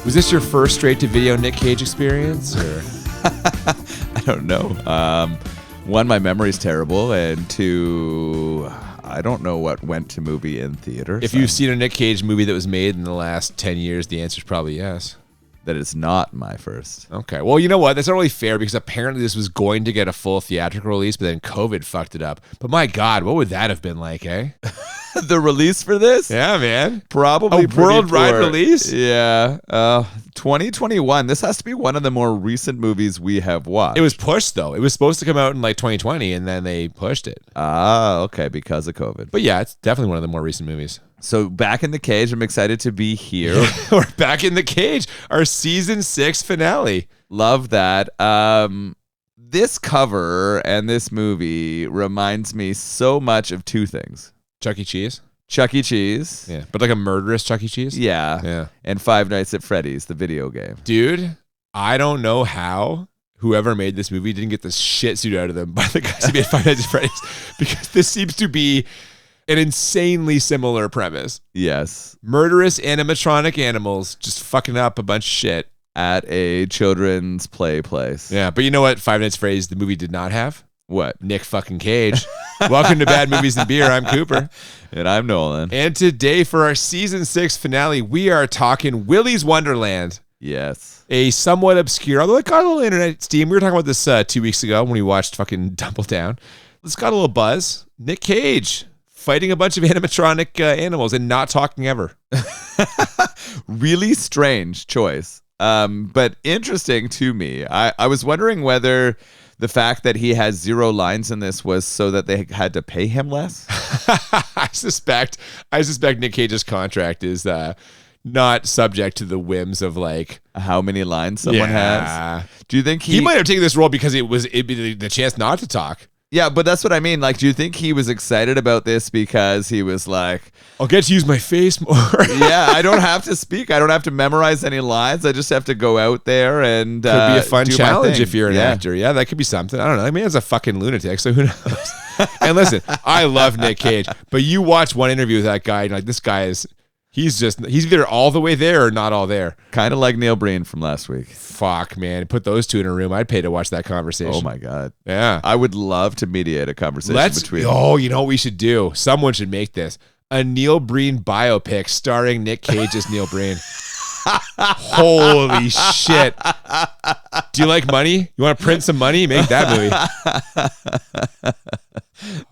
Was this your first straight-to-video Nic Cage experience? Or? I don't know. One, my memory's terrible, and two, I don't know what went to movie in theaters. If you've seen a Nic Cage movie that was made in the last 10 years, the answer's probably yes. That is not my first. Okay. Well, you know what? That's not really fair because apparently this was going to get a full theatrical release, but then COVID fucked it up. But my God, what would that have been like, eh? The release for this? Yeah, man. Probably a worldwide release? Yeah. 2021. This has to be one of the more recent movies we have watched. It was pushed, though. It was supposed to come out in like 2020, and then they pushed it. Ah, okay, because of COVID. But yeah, it's definitely one of the more recent movies. So back in the cage, I'm excited to be here. Yeah, we're back in the cage. Our season 6 finale. Love that. This cover and this movie reminds me so much of two things. Chuck E. Cheese? Chuck E. Cheese. Yeah, but like a murderous Chuck E. Cheese? Yeah. And Five Nights at Freddy's, the video game. Dude, I don't know how whoever made this movie didn't get the shit suit out of them by the guys who made Five Nights at Freddy's, because this seems to be an insanely similar premise. Yes. Murderous animatronic animals just fucking up a bunch of shit. At a children's play place. Yeah, but you know what Five Nights at Freddy's, the movie, did not have? What? Nic fucking Cage. Welcome to Bad Movies and Beer. I'm Cooper. And I'm Nolan. And today for our season 6 finale, we are talking Willy's Wonderland. Yes. A somewhat obscure, although it got a little internet steam. We were talking about this 2 weeks ago when we watched fucking Double Down. It's got a little buzz. Nic Cage fighting a bunch of animatronic animals and not talking ever. Really strange choice. But interesting to me. I was wondering whether the fact that he has 0 lines in this was so that they had to pay him less. I suspect Nic Cage's contract is not subject to the whims of like how many lines someone has. Do you think he might have taken this role because it'd be the chance not to talk? Yeah, but that's what I mean. Like, do you think he was excited about this because he was like, I'll get to use my face more. Yeah, I don't have to speak. I don't have to memorize any lines. I just have to go out there and could be a fun challenge if you're an actor. Yeah, that could be something. I don't know. I mean, it's a fucking lunatic, so who knows? And listen, I love Nic Cage, but you watch one interview with that guy, and like, this guy is... He's either all the way there or not all there. Kind of like Neil Breen from last week. Fuck, man. Put those two in a room. I'd pay to watch that conversation. Oh, my God. Yeah. I would love to mediate a conversation between Oh, you know what we should do? Someone should make this. A Neil Breen biopic starring Nic Cage as Neil Breen. Holy shit. Do you like money? You want to print some money? Make that movie.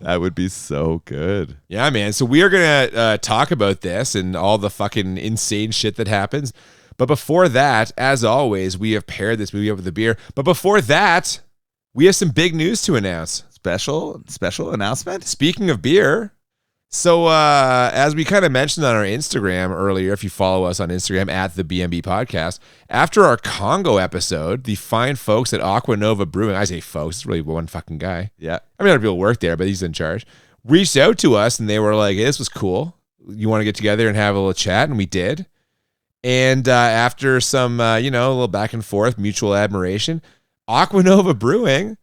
That would be so good. Yeah, man. So we are going to talk about this and all the fucking insane shit that happens. But before that, as always, we have paired this movie up with a beer. But before that, we have some big news to announce. Special announcement? Speaking of beer, so as we kind of mentioned on our Instagram earlier, if you follow us on Instagram at the BMB Podcast, after our Congo episode, the fine folks at Aqua Nova Brewing, I say folks, it's really one fucking guy. Yeah. I mean, other people work there, but he's in charge. Reached out to us and they were like, hey, this was cool. You want to get together and have a little chat? And we did. And after some, a little back and forth, mutual admiration, Aqua Nova Brewing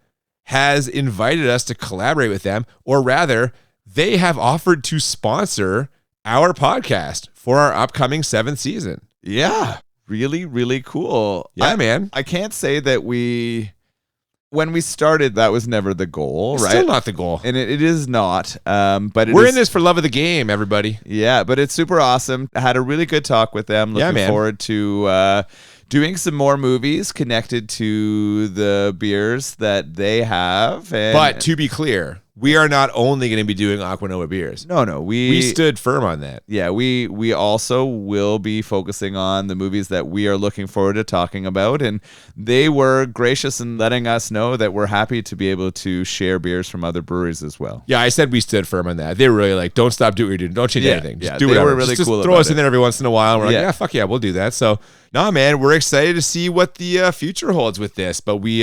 has invited us to collaborate with them, or rather, they have offered to sponsor our podcast for our upcoming 7th season. Yeah. Really, really cool. Yeah, man. I can't say that when we started, that was never the goal, It's right? still not the goal. And it is not. But we're in this for love of the game, everybody. Yeah, but it's super awesome. I had a really good talk with them. Looking forward to doing some more movies connected to the beers that they have. But to be clear, we are not only going to be doing Aqua Nova beers. No. We stood firm on that. Yeah, we also will be focusing on the movies that we are looking forward to talking about. And they were gracious in letting us know that we're happy to be able to share beers from other breweries as well. Yeah, I said we stood firm on that. They were really like, don't stop doing what you're doing. Don't change anything. Just do they whatever. were really just cool throw about us in there every once in a while. And we're like, yeah, fuck yeah, we'll do that. So, no, man, we're excited to see what the future holds with this. But we,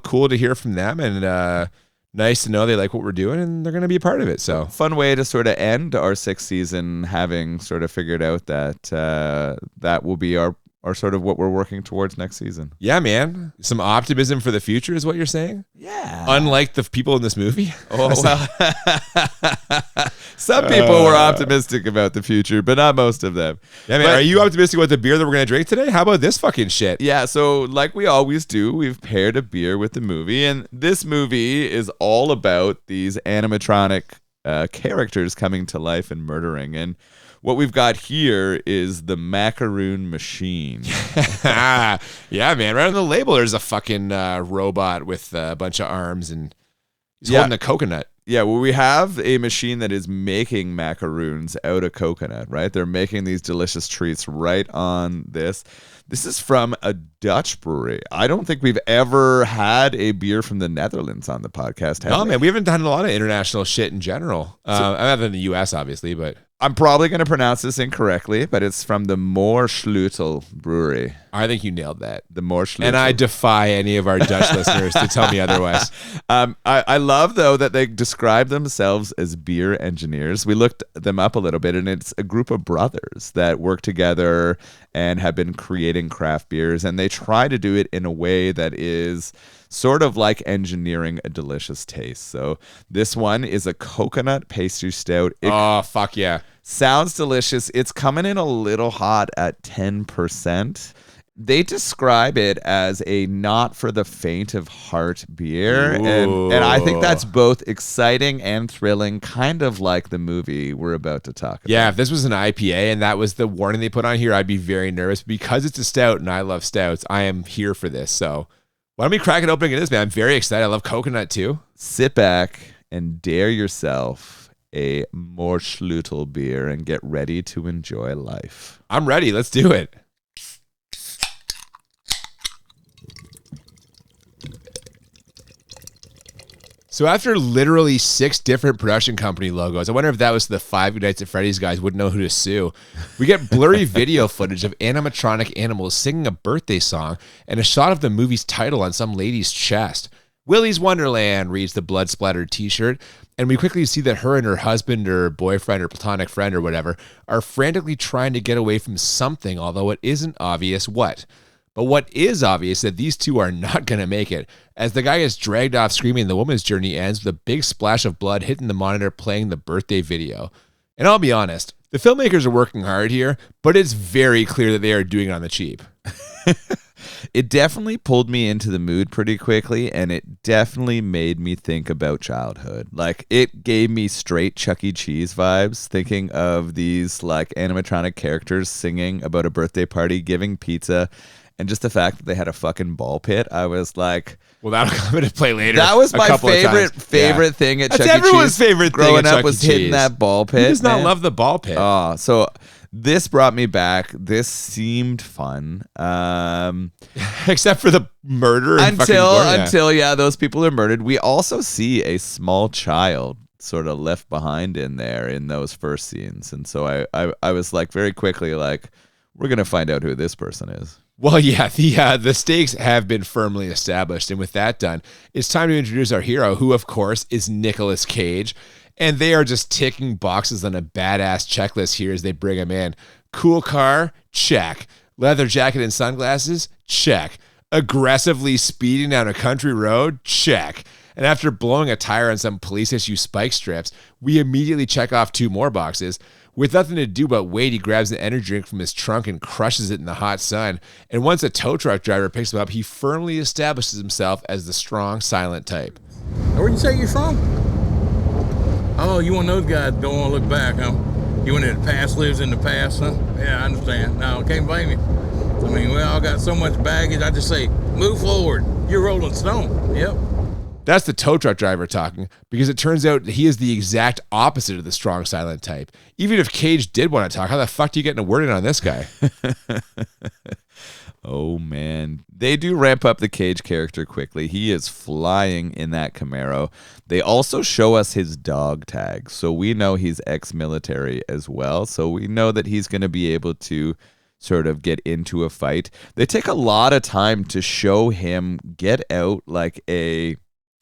cool to hear from them, and nice to know they like what we're doing and they're going to be a part of it. So fun way to sort of end our 6th season, having sort of figured out that that will be our are sort of what we're working towards next season. Yeah, man. Some optimism for the future is what you're saying? Yeah. Unlike the people in this movie? Oh, well. Some people were optimistic about the future, but not most of them. Yeah, man. Are you optimistic about the beer that we're going to drink today? How about this fucking shit? Yeah, so like we always do, we've paired a beer with the movie, and this movie is all about these animatronic characters coming to life and murdering. And what we've got here is the Macaroon Machine. Yeah, man. Right on the label, there's a fucking robot with a bunch of arms, and he's holding a coconut. Yeah, well, we have a machine that is making macaroons out of coconut, right? They're making these delicious treats right on this. This is from a Dutch brewery. I don't think we've ever had a beer from the Netherlands on the podcast. No, man, we haven't done a lot of international shit in general. Other than the U.S., obviously, but I'm probably going to pronounce this incorrectly, but it's from the Moersleutel Brewery. I think you nailed that. The Moersleutel. And I defy any of our Dutch listeners to tell me otherwise. I love, though, that they describe themselves as beer engineers. We looked them up a little bit, and it's a group of brothers that work together and have been creating craft beers, and they try to do it in a way that is sort of like engineering a delicious taste. So this one is a coconut pastry stout. Oh, fuck yeah. Sounds delicious. It's coming in a little hot at 10%. They describe it as a not for the faint of heart beer. And I think that's both exciting and thrilling, kind of like the movie we're about to talk about. Yeah, if this was an IPA and that was the warning they put on here, I'd be very nervous. Because it's a stout and I love stouts, I am here for this. So why don't we crack it open and get this, man? I'm very excited. I love coconut too. Sit back and dare yourself a Moersleutel beer and get ready to enjoy life. I'm ready. Let's do it. So after literally 6 different production company logos, I wonder if that was the 5 Nights at Freddy's guys wouldn't know who to sue. We get blurry video footage of animatronic animals singing a birthday song and a shot of the movie's title on some lady's chest. Willy's Wonderland reads the blood-splattered t-shirt, and we quickly see that her and her husband or boyfriend or platonic friend or whatever are frantically trying to get away from something, although it isn't obvious what. But what is obvious is that these two are not going to make it. As the guy gets dragged off screaming, the woman's journey ends with a big splash of blood hitting the monitor playing the birthday video. And I'll be honest, the filmmakers are working hard here, but it's very clear that they are doing it on the cheap. It definitely pulled me into the mood pretty quickly, and it definitely made me think about childhood. Like, it gave me straight Chuck E. Cheese vibes, thinking of these like animatronic characters singing about a birthday party, giving pizza, and just the fact that they had a fucking ball pit. I was like, well, that'll come into play later. That was my favorite thing at Chuck E. Cheese. That's everyone's favorite thing growing up was hitting that ball pit. Who does not love the ball pit? Oh, so this brought me back. This seemed fun. Except for the murder until those people are murdered. We also see a small child sort of left behind in there in those first scenes. And so I was like, very quickly, like, we're going to find out who this person is. Well, yeah, the stakes have been firmly established. And with that done, it's time to introduce our hero, who, of course, is Nicolas Cage. And they are just ticking boxes on a badass checklist here as they bring him in. Cool car? Check. Leather jacket and sunglasses? Check. Aggressively speeding down a country road? Check. And after blowing a tire on some police issue spike strips, we immediately check off 2 more boxes. With nothing to do but wait, he grabs an energy drink from his trunk and crushes it in the hot sun. And once a tow truck driver picks him up, he firmly establishes himself as the strong, silent type. Where'd you say you're from? Oh, you one of those guys don't want to look back, huh? You one that the past lives in the past, huh? Yeah, I understand. No, can't blame you. I mean, well, I got so much baggage, I just say, move forward. You're Rolling Stone. Yep. That's the tow truck driver talking, because it turns out that he is the exact opposite of the strong, silent type. Even if Cage did want to talk, how the fuck do you get a word in on this guy? Oh, man. They do ramp up the Cage character quickly. He is flying in that Camaro. They also show us his dog tag, so we know he's ex-military as well. So we know that he's going to be able to sort of get into a fight. They take a lot of time to show him get out like a...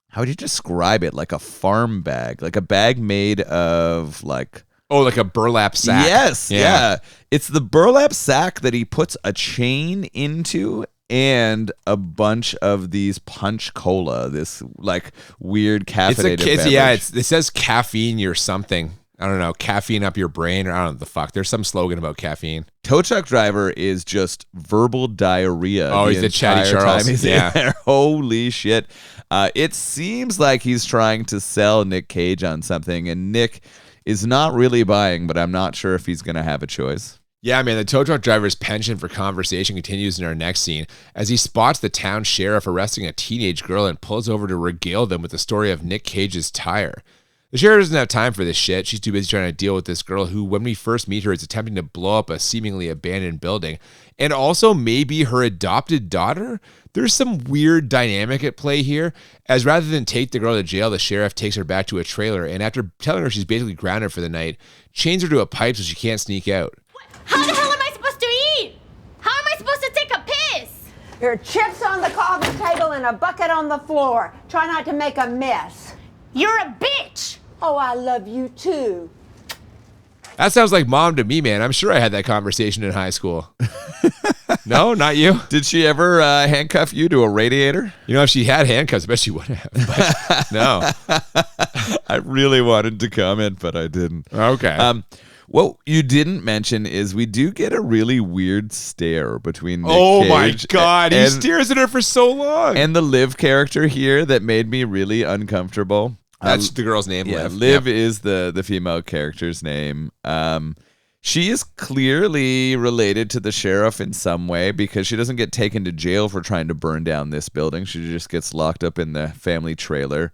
How would you describe it? Like a farm bag, like a bag made of like Oh, like a burlap sack. Yes, yeah. It's the burlap sack that he puts a chain into and a bunch of these punch cola, this like weird caffeinated beverage. It says caffeine or something. I don't know, caffeine up your brain, or I don't know the fuck. There's some slogan about caffeine. Tow truck driver is just verbal diarrhea. Oh, he's the Chatty Charles. He's in there. Holy shit. It seems like he's trying to sell Nic Cage on something, and Nick is not really buying, but I'm not sure if he's going to have a choice. Yeah, man, the tow truck driver's penchant for conversation continues in our next scene as he spots the town sheriff arresting a teenage girl and pulls over to regale them with the story of Nic Cage's tire. The sheriff doesn't have time for this shit. She's too busy trying to deal with this girl who, when we first meet her, is attempting to blow up a seemingly abandoned building. And also maybe her adopted daughter? There's some weird dynamic at play here, as rather than take the girl to jail, the sheriff takes her back to a trailer and after telling her she's basically grounded for the night, chains her to a pipe so she can't sneak out. How the hell am I supposed to eat? How am I supposed to take a piss? There are chips on the coffee table and a bucket on the floor. Try not to make a mess. You're a bitch! Oh, I love you too. That sounds like mom to me, man. I'm sure I had that conversation in high school. No, not you? Did she ever handcuff you to a radiator? You know, if she had handcuffs, I bet she would have. But no. I really wanted to comment, but I didn't. Okay. What you didn't mention is we do get a really weird stare between Nic Oh my Cage God. He and, stares at her for so long. and the Liv character here that made me really uncomfortable. That's the girl's name, Yeah, Liv. Liv is the female character's name. She is clearly related to the sheriff in some way because she doesn't get taken to jail for trying to burn down this building. She just gets locked up in the family trailer.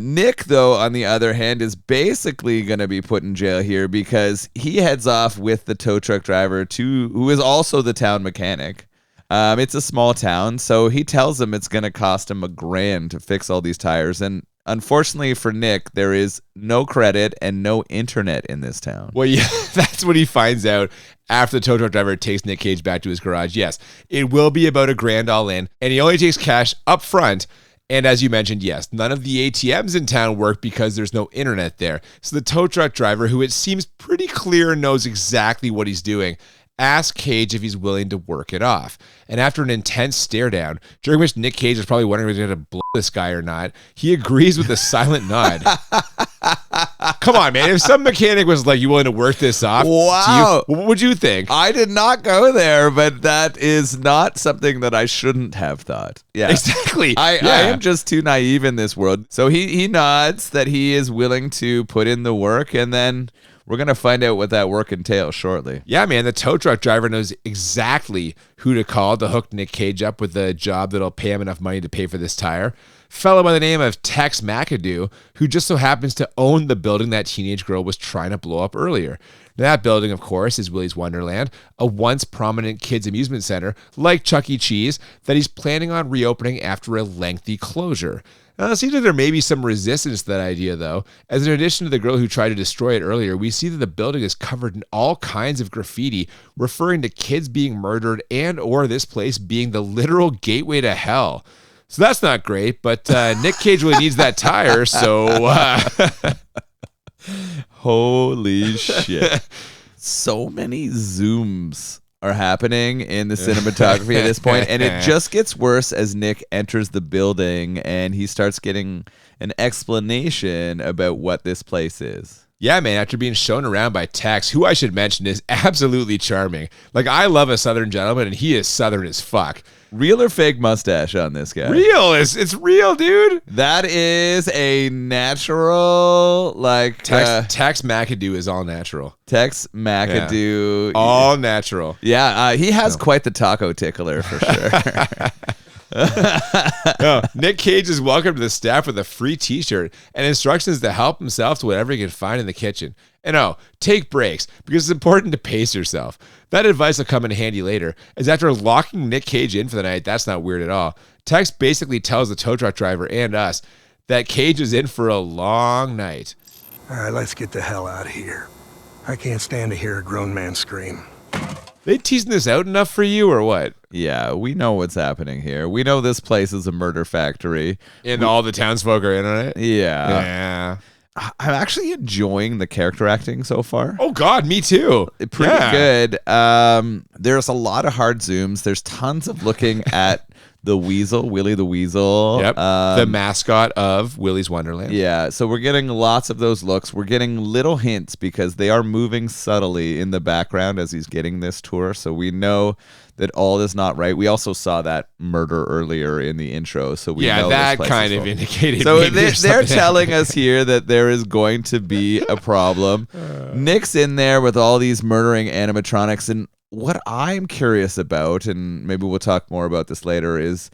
Nick, though, on the other hand, is basically going to be put in jail here because he heads off with the tow truck driver who is also the town mechanic. It's a small town, so he tells him it's going to cost him $1,000 to fix all these tires. And unfortunately for Nick, there is no credit and no internet in this town. Well, yeah, that's what he finds out after the tow truck driver takes Nic Cage back to his garage. Yes, it will be about $1,000 all in, and he only takes cash up front. And as you mentioned, yes, none of the ATMs in town work because there's no internet there. So the tow truck driver, who it seems pretty clear knows exactly what he's doing, asks Cage if he's willing to work it off. And after an intense stare down, during which Nic Cage is probably wondering if he's going to blow this guy or not, he agrees with a silent nod. Come on, man. If some mechanic was like, you willing to work this off? Wow. What would you think? I did not go there, but that is not something that I shouldn't have thought. Yeah, Exactly. I am just too naive in this world. So he nods that he is willing to put in the work, and then we're going to find out what that work entails shortly. Yeah, man, the tow truck driver knows exactly who to call to hook Nic Cage up with a job that'll pay him enough money to pay for this tire. Fellow by the name of Tex McAdoo, who just so happens to own the building that teenage girl was trying to blow up earlier. That building, of course, is Willy's Wonderland, a once prominent kids' amusement center, like Chuck E. Cheese, that he's planning on reopening after a lengthy closure. Now, it seems like there may be some resistance to that idea, though, as in addition to the girl who tried to destroy it earlier, we see that the building is covered in all kinds of graffiti referring to kids being murdered and or this place being the literal gateway to hell. So that's not great, but Nic Cage really needs that tire, so... Holy shit. So many zooms are happening in the cinematography at this point, and it just gets worse as Nick enters the building and he starts getting an explanation about what this place is. Yeah, man, after being shown around by Tex, who I should mention is absolutely charming. Like, I love a Southern gentleman, and he is Southern as fuck. Real or fake mustache on this guy? Real. It's real, dude. That is a natural, like... Tex McAdoo is all natural. Tex McAdoo. Yeah. All natural. Yeah, he has quite the taco tickler for sure. No, Nic Cage is welcome to the staff with a free t-shirt and instructions to help himself to whatever he can find in the kitchen. And take breaks because it's important to pace yourself. That advice will come in handy later, as after locking Nic Cage in for the night, that's not weird at all. Tex basically tells the tow truck driver and us that Cage is in for a long night. All right, let's get the hell out of here. I can't stand to hear a grown man scream. They teasing this out enough for you or what? Yeah, we know what's happening here. We know this place is a murder factory. And all the townsfolk are in on it? Yeah. Yeah. I'm actually enjoying the character acting so far. Oh God, me too. Pretty good. There's a lot of hard zooms. There's tons of looking at the weasel, Willy the Weasel. Yep. The mascot of Willy's Wonderland. Yeah, so we're getting lots of those looks. We're getting little hints because they are moving subtly in the background as he's getting this tour. So we know that all is not right. We also saw that murder earlier in the intro. So we know that this place kind is of full. indicated. So maybe they're telling us here that there is going to be a problem. Nick's in there with all these murdering animatronics, and what I'm curious about, and maybe we'll talk more about this later, is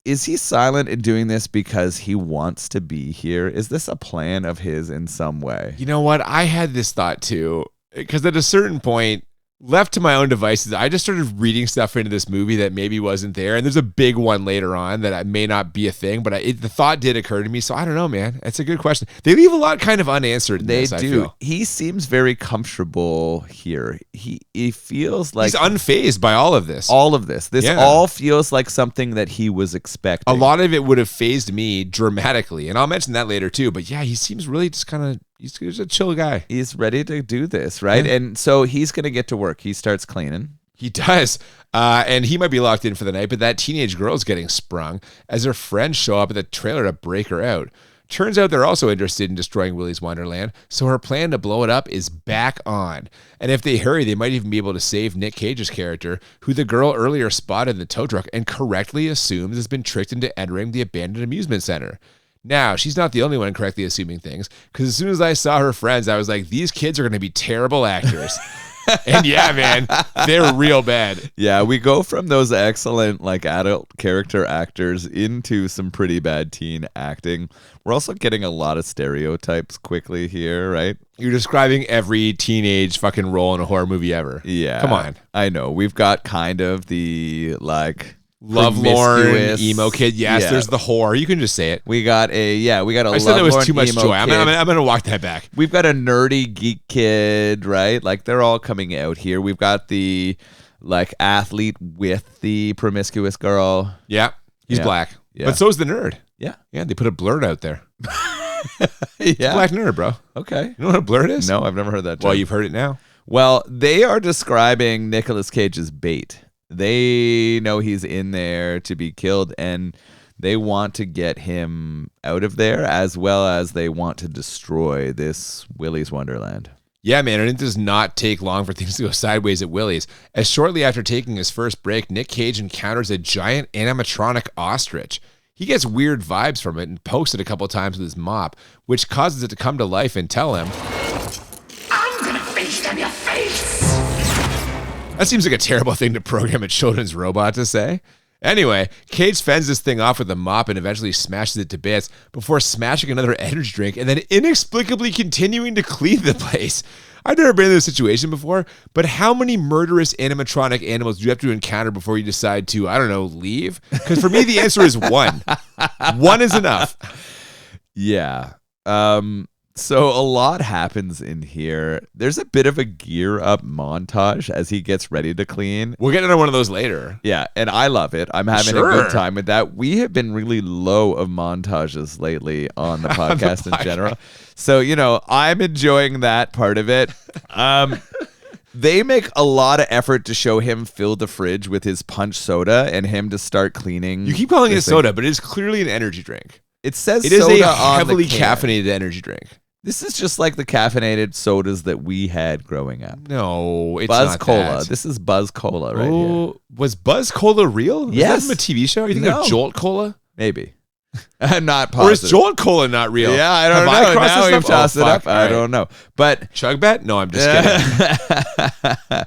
he silent in doing this because he wants to be here? Is this a plan of his in some way? You know what? I had this thought too, because at a certain point, left to my own devices, I just started reading stuff into this movie that maybe wasn't there. And there's a big one later on that may not be a thing, but the thought did occur to me. So I don't know, man. That's a good question. They leave a lot kind of unanswered in They this, I do. feel. He seems very comfortable here. He feels like he's unfazed by all of this. all of this. This all feels like something that he was expecting. A lot of it would have phased me dramatically. And I'll mention that later too. But yeah, he seems really just kind of, he's a chill guy. He's ready to do this, right? Yeah. And so he's going to get to work. He starts cleaning. He does. And he might be locked in for the night, but that teenage girl's getting sprung as her friends show up at the trailer to break her out. Turns out they're also interested in destroying Willy's Wonderland, so her plan to blow it up is back on. And if they hurry, they might even be able to save Nic Cage's character, who the girl earlier spotted in the tow truck and correctly assumes has been tricked into entering the abandoned amusement center. Now, she's not the only one correctly assuming things, because as soon as I saw her friends, I was like, these kids are going to be terrible actors. And yeah, man, they're real bad. Yeah, we go from those excellent like adult character actors into some pretty bad teen acting. We're also getting a lot of stereotypes quickly here, right? You're describing every teenage fucking role in a horror movie ever. Yeah. Come on. I know. We've got kind of the like Lovelorn promiscuous- emo kid. Yes, Yeah. there's the whore. You can just say it. We got a I said that was lovelorn too much emo joy. kid. I'm going to walk that back. We've got a nerdy geek kid, right? Like they're all coming out here. We've got the like athlete with the promiscuous girl. Yeah, he's Yeah. black. Yeah. But so's the nerd. Yeah. Yeah, they put a blurred out there. Yeah. Black nerd, bro. Okay. You know what a blurred is? No, I've never heard that term. Well, you've heard it now. Well, they are describing Nicolas Cage's bait. They know he's in there to be killed, and they want to get him out of there, as well as they want to destroy this Willy's Wonderland. Yeah, man, and it does not take long for things to go sideways at Willy's. As shortly after taking his first break, Nic Cage encounters a giant animatronic ostrich. He gets weird vibes from it and pokes it a couple times with his mop, which causes it to come to life and tell him, I'm gonna feast on your face! that seems like a terrible thing to program a children's robot to say. Anyway, Cage fends this thing off with a mop and eventually smashes it to bits before smashing another energy drink and then inexplicably continuing to clean the place. I've never been in this situation before, but how many murderous animatronic animals do you have to encounter before you decide to, I don't know, leave? Because for me, the answer is one. One is enough. Yeah. So a lot happens in here. There's a bit of a gear up montage as he gets ready to clean. We'll get into one of those later. Yeah, and I love it. I'm having a Sure. good time with that. We have been really low of montages lately on the podcast in general. So, you know, I'm enjoying that part of it. They make a lot of effort to show him fill the fridge with his punch soda and him to start cleaning. You keep calling it this thing. soda, but it is clearly an energy drink. It says It is soda a on heavily the can. caffeinated energy drink. This is just like the caffeinated sodas that we had growing up. No, it's Buzz not Cola. that. This is Buzz Cola right here. Oh, was Buzz Cola real? Yes. Was that from a TV show? You think No. of Jolt Cola? Maybe. I'm not Or is positive. Jolt Cola not real? Yeah, I don't Have know. crossed Now this we've stuff? tossed it up. All I right. don't know. But Chug bet? No, I'm just kidding.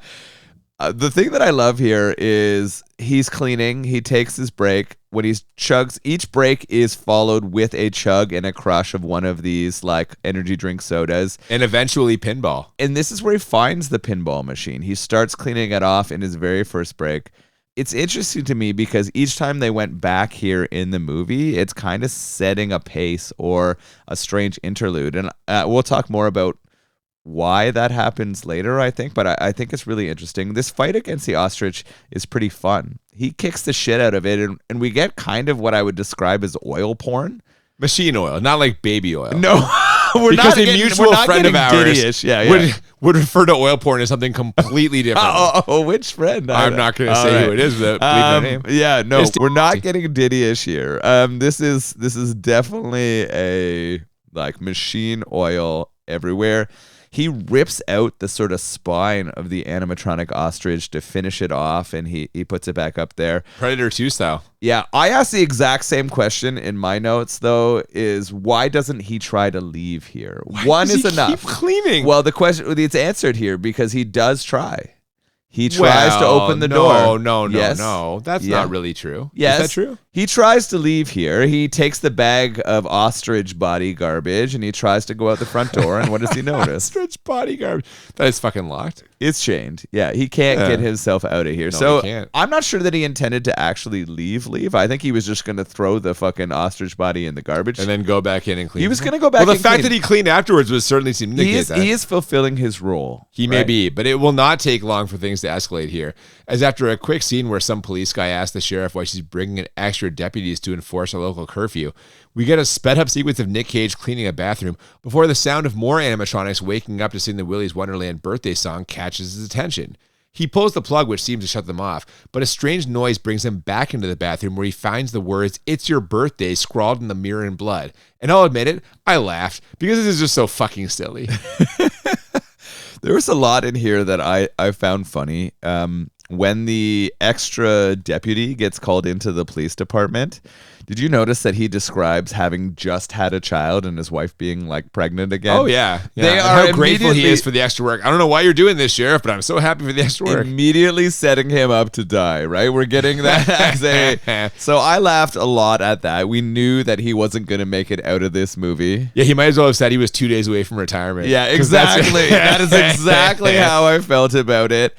The thing that I love here is he's cleaning. He takes his break. When he chugs, each break is followed with a chug and a crush of one of these like energy drink sodas. And eventually pinball. And this is where he finds the pinball machine. He starts cleaning it off in his very first break. It's interesting to me because each time they went back here in the movie, it's kind of setting a pace or a strange interlude. And we'll talk more about why that happens later, I think. But I think it's really interesting. This fight against the ostrich is pretty fun. He kicks the shit out of it. And we get kind of what I would describe as oil porn. Machine oil, not like baby oil. No, because a mutual friend of ours Yeah. would refer to oil porn as something completely different. Which friend? I'm not going to say who it is without leaving their name. Yeah, no, we're not getting Diddy-ish here. This is definitely a like machine oil everywhere. He rips out the sort of spine of the animatronic ostrich to finish it off, and he puts it back up there. Predator 2 style. Yeah, I asked the exact same question in my notes, though, is why doesn't he try to leave here? One is enough. Keep cleaning. Well, the question, it's answered here because he does try. He tries to open the door. No. That's Yeah. not really true. Yes. Is that true? He tries to leave here. He takes the bag of ostrich body garbage and he tries to go out the front door. And what does he notice? Ostrich body garbage. That is fucking locked. It's chained. Yeah, he can't get himself out of here. No, So he can't. I'm not sure that he intended to actually leave. I think he was just going to throw the fucking ostrich body in the garbage. And then go back in and clean. He was going to go back Well, the and fact clean. that he cleaned afterwards was certainly seemed to indicate that. He is fulfilling his role. He may right? be, but it will not take long for things to escalate here. As after a quick scene where some police guy asks the sheriff why she's bringing in extra deputies to enforce a local curfew, we get a sped up sequence of Nic Cage cleaning a bathroom before the sound of more animatronics waking up to sing the Willy's Wonderland birthday song catches his attention. He pulls the plug, which seems to shut them off, but a strange noise brings him back into the bathroom where he finds the words, "It's your birthday," scrawled in the mirror in blood. And I'll admit it, I laughed because this is just so fucking silly. There was a lot in here that I found funny. When the extra deputy gets called into the police department, did you notice that he describes having just had a child and his wife being like pregnant again? Oh, yeah. They And are how grateful he immediately- is for the extra work. I don't know why you're doing this, Sheriff, but I'm so happy for the extra work. Immediately setting him up to die, right? We're getting that. So I laughed a lot at that. We knew that he wasn't going to make it out of this movie. Yeah, he might as well have said he was 2 days away from retirement. Yeah, 'Cause that's- exactly. That is exactly how I felt about it.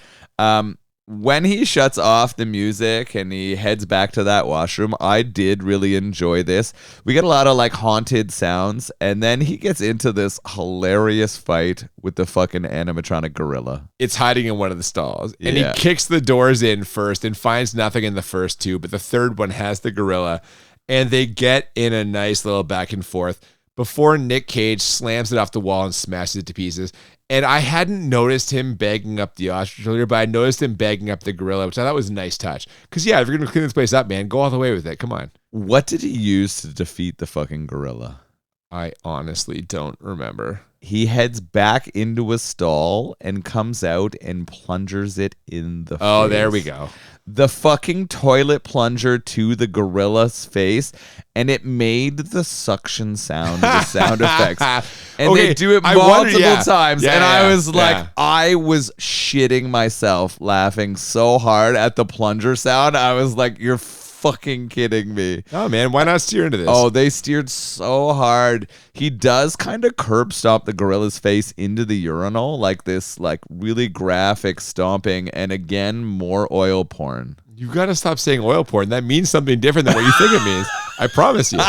When he shuts off the music and he heads back to that washroom, I did really enjoy this. We get a lot of like haunted sounds, and then he gets into this hilarious fight with the fucking animatronic gorilla. It's hiding in one of the stalls. And Yeah. he kicks the doors in first and finds nothing in the first two, but the third one has the gorilla. And they get in a nice little back and forth before Nic Cage slams it off the wall and smashes it to pieces. And I hadn't noticed him bagging up the ostrich earlier, but I noticed him bagging up the gorilla, which I thought was a nice touch. Because, yeah, if you're going to clean this place up, man, go all the way with it. Come on. What did he use to defeat the fucking gorilla? I honestly don't remember. He heads back into a stall and comes out and plungers it in the face. Oh, there we go. The fucking toilet plunger to the gorilla's face, and it made the suction sound, the sound effects. And Okay, they do it I multiple wonder- yeah. times. Yeah, and yeah, I was like, yeah. I was shitting myself laughing so hard at the plunger sound. I was like, you're fucking kidding me. Oh, man, why not steer into this? Oh, they steered so hard. He does kind of curb stomp the gorilla's face into the urinal, like this, like really graphic stomping, and again, more oil porn. You got to stop saying oil porn. That means something different than what you think it means. I promise you.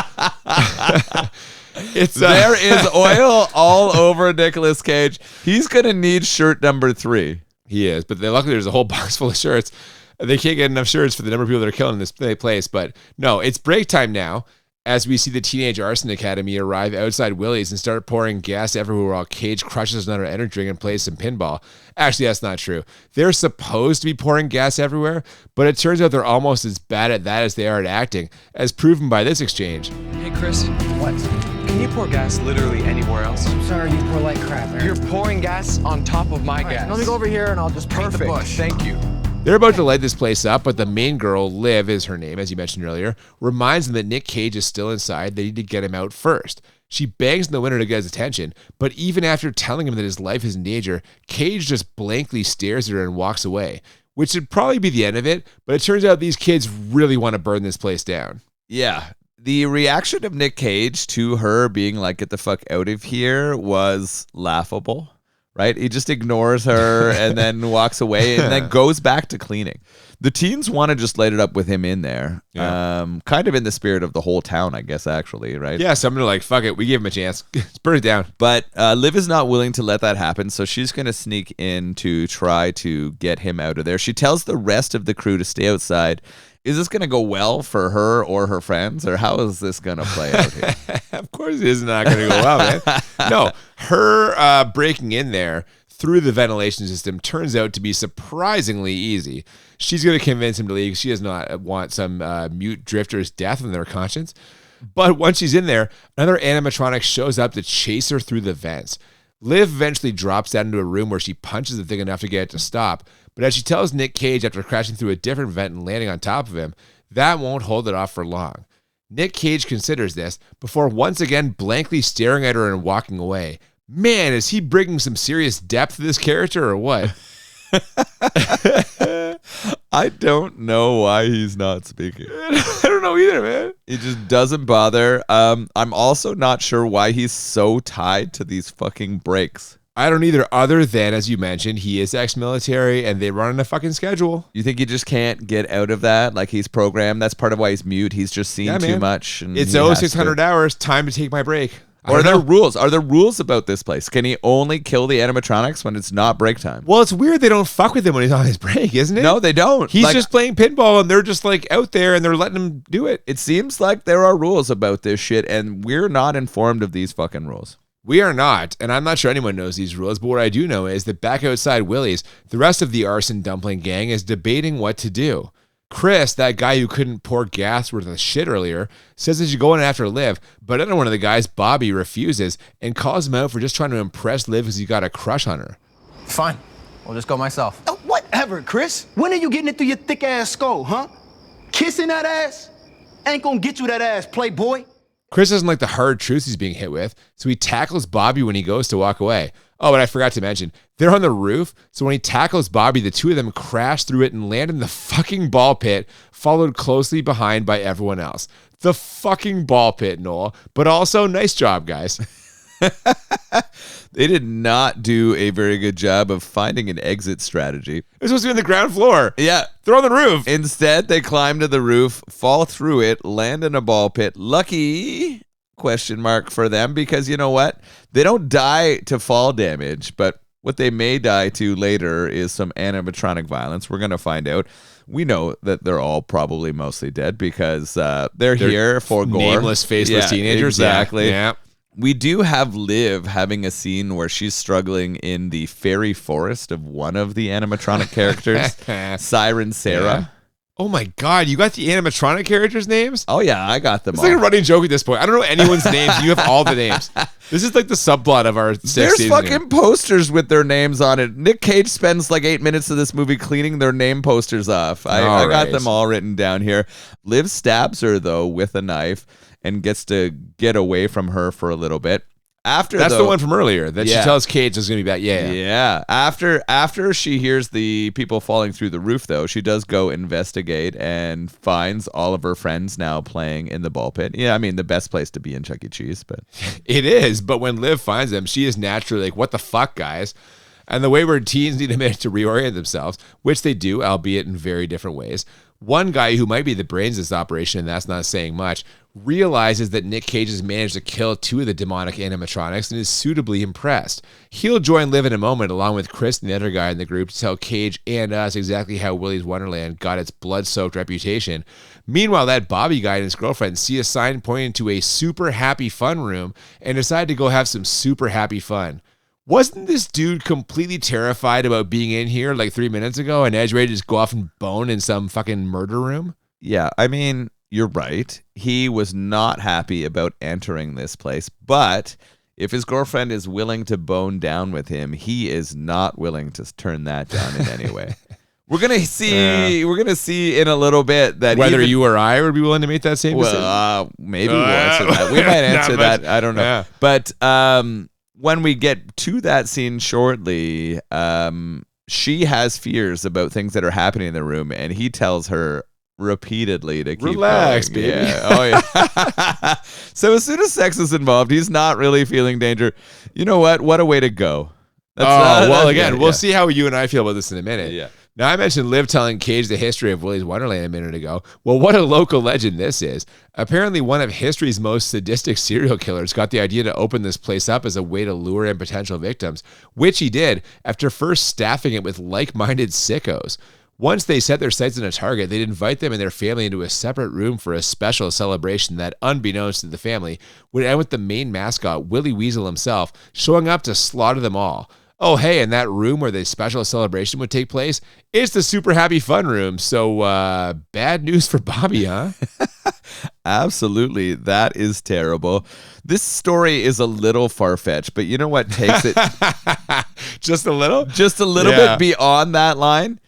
There is oil all over Nicolas Cage. He's gonna need shirt number 3. He is, but luckily there's a whole box full of shirts. They can't get enough shirts for the number of people that are killing this place. But no, it's break time now as we see the Teenage Arson Academy arrive outside Willy's and start pouring gas everywhere while Cage crushes another energy drink and plays some pinball. Actually, that's not true. They're supposed to be pouring gas everywhere, but it turns out they're almost as bad at that as they are at acting, as proven by this exchange. Hey, Chris. What? Can you pour gas literally anywhere else? I'm sorry, you pour like crap, Aaron. You're pouring gas on top of my gas. Let me go over here and I'll just paint the bush. Thank you. They're about to light this place up, but the main girl, Liv is her name, as you mentioned earlier, reminds them that Nic Cage is still inside. They need to get him out first. She bangs on the window to get his attention, but even after telling him that his life is in danger, Cage just blankly stares at her and walks away, which should probably be the end of it, but it turns out these kids really want to burn this place down. Yeah. The reaction of Nic Cage to her being like, get the fuck out of here, was laughable. Right? He just ignores her and then walks away and then goes back to cleaning. The teens want to just light it up with him in there. Yeah. Kind of in the spirit of the whole town, I guess, actually, right? Yeah, so I'm gonna fuck it, we gave him a chance. Let's burn it down. But Liv is not willing to let that happen, so she's going to sneak in to try to get him out of there. She tells the rest of the crew to stay outside Is this going to go well for her or her friends, or how is this going to play out here? Of course, it is not going to go well, man. No, her breaking in there through the ventilation system turns out to be surprisingly easy. She's going to convince him to leave. She does not want some mute drifter's death on their conscience. But once she's in there, another animatronic shows up to chase her through the vents. Liv eventually drops down into a room where she punches the thing enough to get it to stop. But as she tells Nic Cage after crashing through a different vent and landing on top of him, that won't hold it off for long. Nic Cage considers this before once again blankly staring at her and walking away. Man, is he bringing some serious depth to this character or what? I don't know why he's not speaking. I don't know either, man. He just doesn't bother. I'm also not sure why he's so tied to these fucking breaks. I don't either, other than, as you mentioned, he is ex-military and they run on a fucking schedule. You think he just can't get out of that? Like he's programmed? That's part of why he's mute. He's just seen too much. And it's 600 hours. Time to take my break. Or are there rules? Are there rules about this place? Can he only kill the animatronics when it's not break time? Well, it's weird they don't fuck with him when he's on his break, isn't it? No, they don't. He's just playing pinball and they're just like out there and they're letting him do it. It seems like there are rules about this shit and we're not informed of these fucking rules. We are not, and I'm not sure anyone knows these rules, but what I do know is that back outside Willy's, the rest of the arson dumpling gang is debating what to do. Chris, that guy who couldn't pour gas worth of shit earlier, says they should go in after Liv, but another one of the guys, Bobby, refuses and calls him out for just trying to impress Liv because he got a crush on her. Fine. I'll just go myself. Oh, whatever, Chris. When are you getting it through your thick-ass skull, huh? Kissing that ass? Ain't gonna get you that ass, playboy. Chris doesn't like the hard truths he's being hit with, so he tackles Bobby when he goes to walk away. Oh, and I forgot to mention, they're on the roof, so when he tackles Bobby, the two of them crash through it and land in the fucking ball pit, followed closely behind by everyone else. The fucking ball pit, Noel. But also, nice job, guys. They did not do a very good job of finding an exit strategy. They're supposed to be on the ground floor. Yeah. They're on the roof. Instead, they climb to the roof, fall through it, land in a ball pit. Lucky, question mark, for them, because you know what? They don't die to fall damage, but what they may die to later is some animatronic violence. We're going to find out. We know that they're all probably mostly dead because they're here for gore. Nameless, faceless teenagers. Exactly. Yeah. We do have Liv having a scene where she's struggling in the fairy forest of one of the animatronic characters, Siren Sarah. Yeah. Oh my God, you got the animatronic characters' names? Oh yeah, I got them It's all. like a running joke at this point. I don't know anyone's names. You have all the names. This is like the subplot of our sixth There's season fucking here. posters with their names on it. Nic Cage spends like 8 minutes of this movie cleaning their name posters off. I got right. them all written down here. Liv stabs her though with a knife and gets to get away from her for a little bit. That's the one from earlier that she tells Cage is going to be back. Yeah. After she hears the people falling through the roof, though, she does go investigate and finds all of her friends now playing in the ball pit. Yeah, I mean, the best place to be in Chuck E. Cheese, but It is, but when Liv finds them, she is naturally like, what the fuck, guys? And the way where teens need a minute to reorient themselves, which they do, albeit in very different ways. One guy who might be the brains of this operation, and that's not saying much, realizes that Nic Cage has managed to kill two of the demonic animatronics and is suitably impressed. He'll join Liv in a moment along with Chris and the other guy in the group to tell Cage and us exactly how Willy's Wonderland got its blood-soaked reputation. Meanwhile, that Bobby guy and his girlfriend see a sign pointing to a super happy fun room and decide to go have some super happy fun. Wasn't this dude completely terrified about being in here like 3 minutes ago and Edge ready to just go off and bone in some fucking murder room? yeah, I mean, you're right. He was not happy about entering this place, but if his girlfriend is willing to bone down with him, he is not willing to turn that down in any way. We're gonna see. We're gonna see in a little bit that whether you or I would be willing to make that same decision. Maybe we'll answer that. We might answer that. I don't know. Yeah. But when we get to that scene shortly, she has fears about things that are happening in the room, and he tells her repeatedly to keep relax, going. baby. Yeah. Oh yeah. So as soon as sex is involved, he's not really feeling danger. You know what? What a way to go. We'll see how you and I feel about this in a minute. Yeah. Now, I mentioned Liv telling Cage the history of Willy's Wonderland a minute ago. Well, what a local legend this is. Apparently, one of history's most sadistic serial killers got the idea to open this place up as a way to lure in potential victims, which he did after first staffing it with like-minded sickos. Once they set their sights on a target, they'd invite them and their family into a separate room for a special celebration that, unbeknownst to the family, would end with the main mascot, Willy Weasel himself, showing up to slaughter them all. Oh, hey, in that room where the special celebration would take place, it's the Super Happy Fun Room. So, bad news for Bobby, huh? Absolutely. That is terrible. This story is a little far-fetched, but you know what takes it just a little? Just a little bit beyond that line?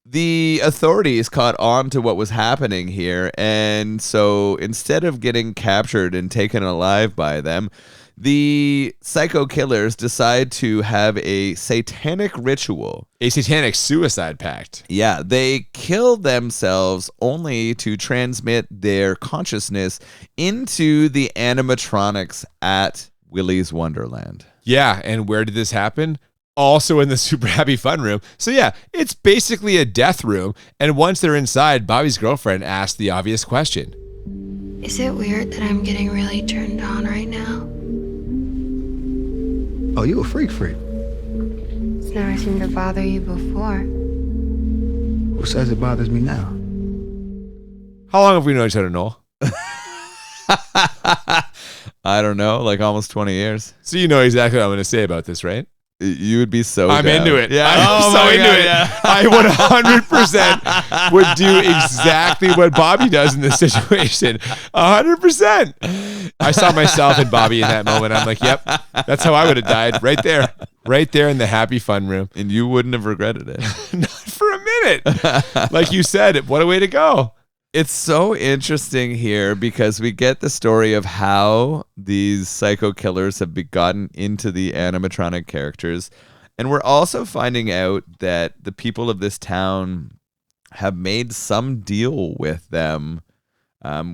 The authorities caught on to what was happening here, and so instead of getting captured and taken alive by them, the psycho killers decide to have a satanic ritual. A satanic suicide pact. Yeah, they kill themselves only to transmit their consciousness into the animatronics at Willy's Wonderland. Yeah, and where did this happen? Also in the Super Happy Fun Room. So yeah, it's basically a death room, and once they're inside, Bobby's girlfriend asked the obvious question. Is it weird that I'm getting really turned on right now? Oh, you a freak. It's never seemed to bother you before. Who says it bothers me now? How long have we known each other, Noel? I don't know, like almost 20 years. So you know exactly what I'm going to say about this, right? You would be so I'm down. into it. Yeah. I'm so into it. Yeah. I 100% would do exactly what Bobby does in this situation. 100%. I saw myself and Bobby in that moment. I'm like, yep, that's how I would have died. Right there in the Happy Fun Room. And you wouldn't have regretted it. Not for a minute. Like you said, what a way to go. It's so interesting here because we get the story of how these psycho killers have gotten into the animatronic characters. And we're also finding out that the people of this town have made some deal with them.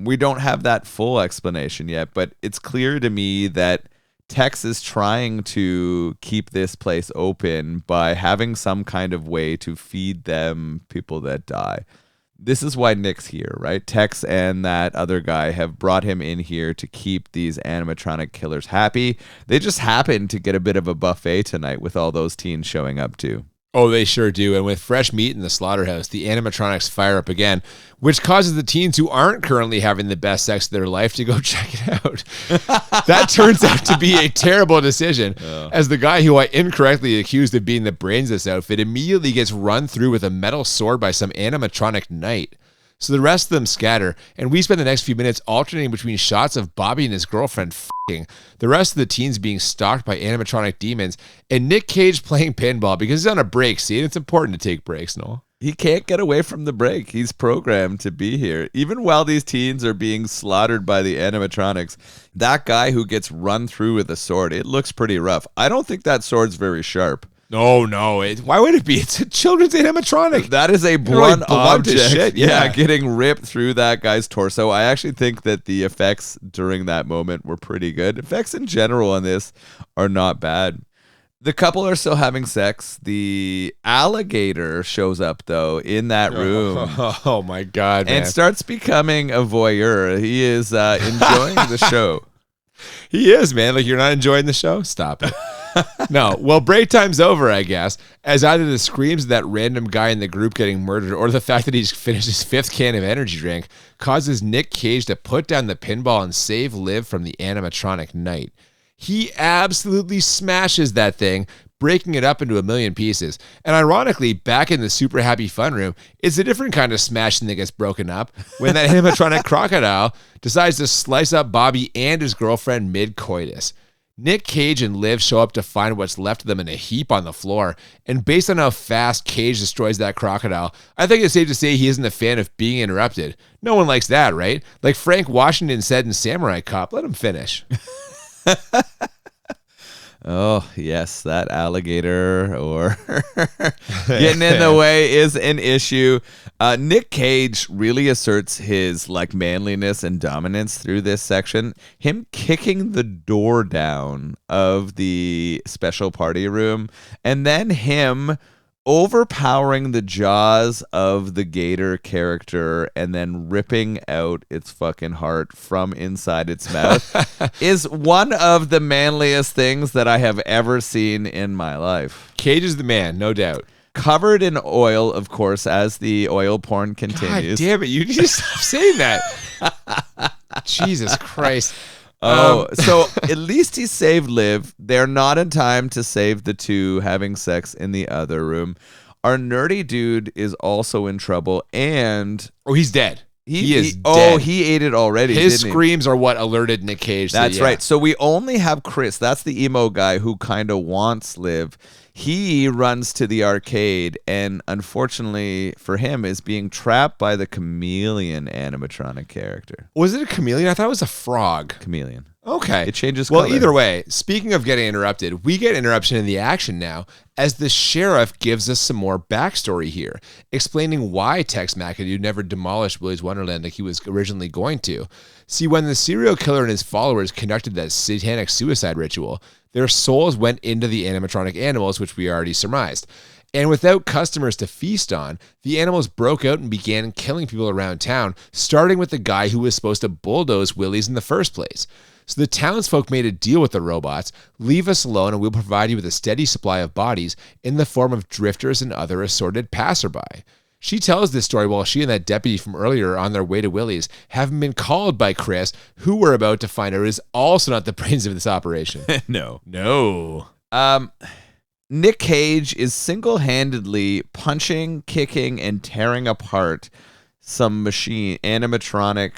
We don't have that full explanation yet, but it's clear to me that Tex is trying to keep this place open by having some kind of way to feed them people that die. This is why Nic's here, right? Tex and that other guy have brought him in here to keep these animatronic killers happy. They just happen to get a bit of a buffet tonight with all those teens showing up too. Oh, they sure do. And with fresh meat in the slaughterhouse, the animatronics fire up again, which causes the teens who aren't currently having the best sex of their life to go check it out. That turns out to be a terrible decision, as the guy who I incorrectly accused of being the brains of this outfit immediately gets run through with a metal sword by some animatronic knight. So the rest of them scatter, and we spend the next few minutes alternating between shots of Bobby and his girlfriend f***ing, the rest of the teens being stalked by animatronic demons, and Nic Cage playing pinball because he's on a break. See, and it's important to take breaks, Noel. He can't get away from the break. He's programmed to be here. Even while these teens are being slaughtered by the animatronics, that guy who gets run through with a sword, it looks pretty rough. I don't think that sword's very sharp. No. Why would it be? It's a children's animatronic. That is a blunt object. Shit. Yeah, getting ripped through that guy's torso. I actually think that the effects during that moment were pretty good. Effects in general on this are not bad. The couple are still having sex. The alligator shows up, though, in that room. Oh my God, man. And starts becoming a voyeur. He is enjoying the show. He is, man. Like, you're not enjoying the show? Stop it. No. Well, break time's over, I guess, as either the screams of that random guy in the group getting murdered or the fact that he's finished his 5th can of energy drink causes Nic Cage to put down the pinball and save Liv from the animatronic knight. He absolutely smashes that thing, breaking it up into a million pieces. And ironically, back in the Super Happy Fun Room, it's a different kind of smashing that gets broken up when that animatronic crocodile decides to slice up Bobby and his girlfriend mid-coitus. Nic Cage and Liv show up to find what's left of them in a heap on the floor, and based on how fast Cage destroys that crocodile, I think it's safe to say he isn't a fan of being interrupted. No one likes that, right? Like Frank Washington said in Samurai Cop, let him finish. Oh, yes, that alligator or getting in the way is an issue. Nic Cage really asserts his manliness and dominance through this section. Him kicking the door down of the special party room and then him overpowering the jaws of the gator character and then ripping out its fucking heart from inside its mouth is one of the manliest things that I have ever seen in my life. Cage is the man, no doubt. covered in oil, of course, as the oil porn God continues. damn it. You need to stop saying that. Jesus Christ. So at least he saved Liv. They're not in time to save the two having sex in the other room. Our nerdy dude is also in trouble, and he's dead. He is dead. Oh, he ate it already. His didn't he? screams are what alerted Nic Cage. That's right. So we only have Chris. That's the emo guy who kind of wants Liv. He runs to the arcade and, unfortunately for him, is being trapped by the chameleon animatronic character. Was it a chameleon? I thought it was a frog. Chameleon. Okay. It changes Well, color. either way, speaking of getting interrupted, we get interruption in the action now as the sheriff gives us some more backstory here, explaining why Tex McAdoo never demolished Willy's Wonderland like he was originally going to. See, when the serial killer and his followers conducted that satanic suicide ritual, their souls went into the animatronic animals, which we already surmised. And without customers to feast on, the animals broke out and began killing people around town, starting with the guy who was supposed to bulldoze Willy's in the first place. So the townsfolk made a deal with the robots: leave us alone and we'll provide you with a steady supply of bodies in the form of drifters and other assorted passerby. She tells this story while she and that deputy from earlier are on their way to Willy's, having been called by Chris, who we're about to find out is also not the brains of this operation. No. Nic Cage is single-handedly punching, kicking, and tearing apart some machine animatronic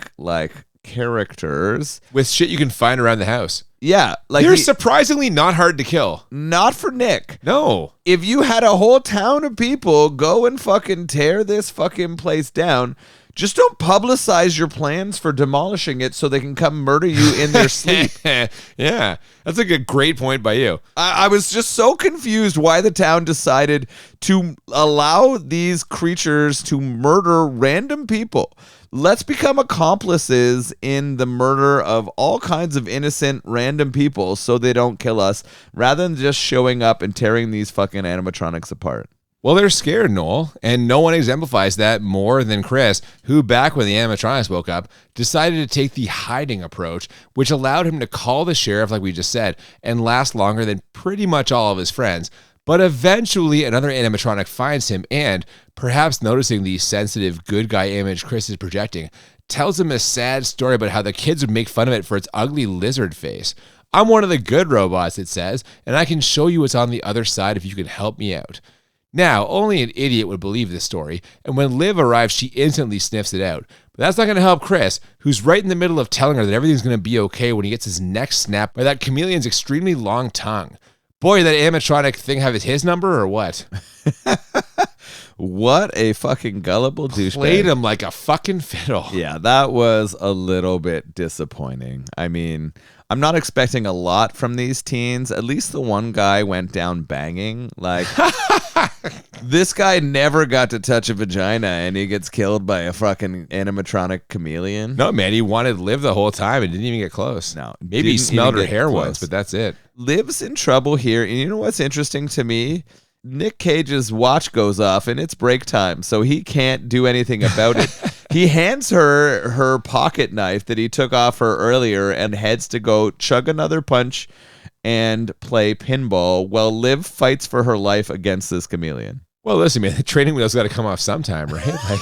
characters with shit you can find around the house. Yeah, they're surprisingly not hard to kill. Not for Nick. No. If you had a whole town of people go and fucking tear this fucking place down, just don't publicize your plans for demolishing it so they can come murder you in their sleep. Yeah, that's like a great point by you. I was just so confused why the town decided to allow these creatures to murder random people. Let's become accomplices in the murder of all kinds of innocent random people so they don't kill us, rather than just showing up and tearing these fucking animatronics apart. Well, they're scared, Noel, and no one exemplifies that more than Chris, who, back when the animatronics woke up, decided to take the hiding approach, which allowed him to call the sheriff, like we just said, and last longer than pretty much all of his friends. But eventually, another animatronic finds him and, perhaps noticing the sensitive good guy image Chris is projecting, tells him a sad story about how the kids would make fun of it for its ugly lizard face. I'm one of the good robots, it says, and I can show you what's on the other side if you can help me out. Now, only an idiot would believe this story, and when Liv arrives, she instantly sniffs it out. But that's not going to help Chris, who's right in the middle of telling her that everything's going to be okay when he gets his neck snapped by that chameleon's extremely long tongue. Boy, did that animatronic thing have his number or what? What a fucking gullible douchebag. Played him like a fucking fiddle. Yeah, that was a little bit disappointing. I mean, I'm not expecting a lot from these teens. At least the one guy went down banging. Like, this guy never got to touch a vagina and he gets killed by a fucking animatronic chameleon. No, man, he wanted Liv the whole time and didn't even get close. No, maybe he smelled her hair once, but that's it. Liv's in trouble here. And you know what's interesting to me? Nic Cage's watch goes off and it's break time, so he can't do anything about it. He hands her pocket knife that he took off her earlier and heads to go chug another punch and play pinball while Liv fights for her life against this chameleon. Well, listen, man, the training wheel's got to come off sometime, right? Like,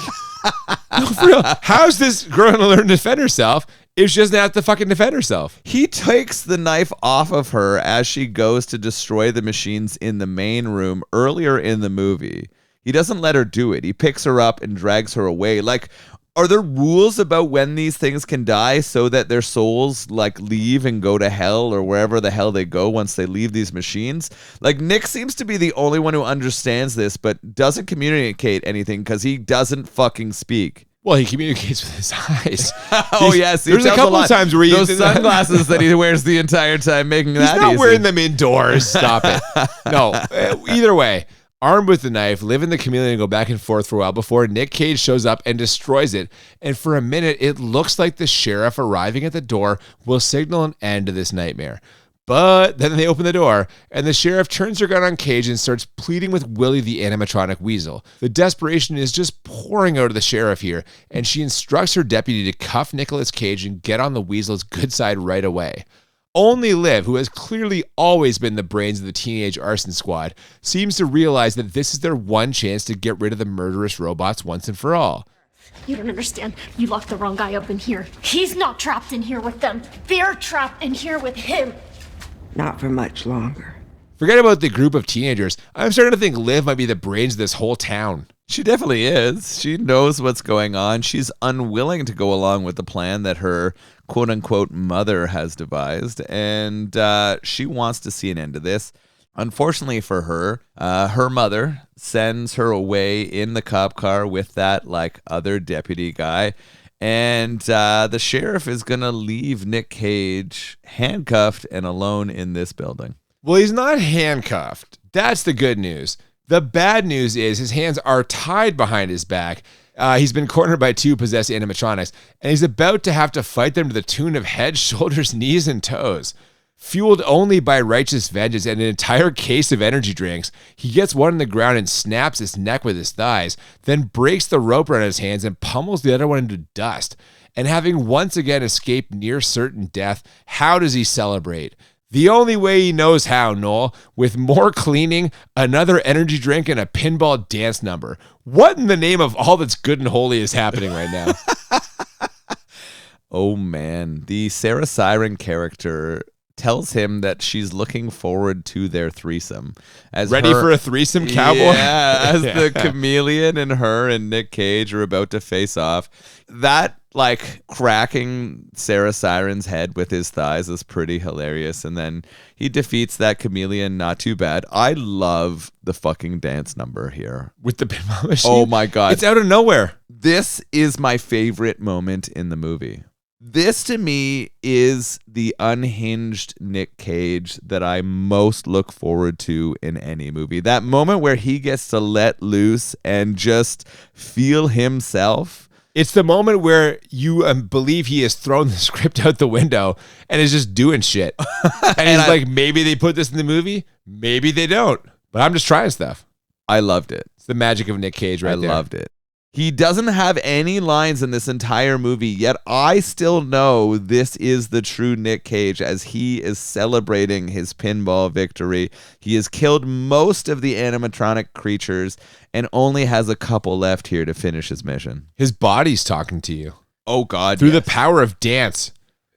no, for real. How's this girl going to learn to defend herself if she doesn't have to fucking defend herself? He takes the knife off of her as she goes to destroy the machines in the main room earlier in the movie. He doesn't let her do it. He picks her up and drags her away. Like, are there rules about when these things can die so that their souls leave and go to hell or wherever the hell they go once they leave these machines? Like, Nick seems to be the only one who understands this, but doesn't communicate anything because he doesn't fucking speak. Well, he communicates with his eyes. Oh, yes. There's a couple of times where those sunglasses that he wears the entire time, making that He's not easy. wearing them indoors. Stop it. No, either way. Armed with the knife, Liv and the chameleon go back and forth for a while before Nic Cage shows up and destroys it. And for a minute, it looks like the sheriff arriving at the door will signal an end to this nightmare. But then they open the door, and the sheriff turns her gun on Cage and starts pleading with Willy the animatronic weasel. The desperation is just pouring out of the sheriff here, and she instructs her deputy to cuff Nicolas Cage and get on the weasel's good side right away. Only Liv, who has clearly always been the brains of the teenage arson squad, seems to realize that this is their one chance to get rid of the murderous robots once and for all. You don't understand. You locked the wrong guy up in here. He's not trapped in here with them. They're trapped in here with him. Not for much longer. Forget about the group of teenagers. I'm starting to think Liv might be the brains of this whole town. She definitely is. She knows what's going on. She's unwilling to go along with the plan that her quote-unquote mother has devised, and she wants to see an end to this. Unfortunately for her, her mother sends her away in the cop car with that other deputy guy, and the sheriff is going to leave Nic Cage handcuffed and alone in this building. Well, he's not handcuffed. That's the good news. The bad news is his hands are tied behind his back. He's been cornered by 2 possessed animatronics, and he's about to have to fight them to the tune of head, shoulders, knees, and toes. Fueled only by righteous vengeance and an entire case of energy drinks, he gets one on the ground and snaps his neck with his thighs, then breaks the rope around his hands and pummels the other one into dust. And having once again escaped near certain death, how does he celebrate? The only way he knows how, Noel, with more cleaning, another energy drink, and a pinball dance number. What in the name of all that's good and holy is happening right now? Oh, man. The Sarah Siren character tells him that she's looking forward to their threesome. Ready for a threesome, cowboy? Yeah, as the chameleon and her and Nic Cage are about to face off. That, cracking Sarah Siren's head with his thighs is pretty hilarious. And then he defeats that chameleon not too bad. I love the fucking dance number here. With the pinball machine? Oh, my God. It's out of nowhere. This is my favorite moment in the movie. This, to me, is the unhinged Nic Cage that I most look forward to in any movie. That moment where he gets to let loose and just feel himself. It's the moment where you believe he has thrown the script out the window and is just doing shit. And he's like, maybe they put this in the movie, maybe they don't. But I'm just trying stuff. I loved it. It's the magic of Nic Cage right there. I loved it. He doesn't have any lines in this entire movie, yet I still know this is the true Nic Cage as he is celebrating his pinball victory. He has killed most of the animatronic creatures and only has a couple left here to finish his mission. His body's talking to you. Oh, God. Through the power of dance.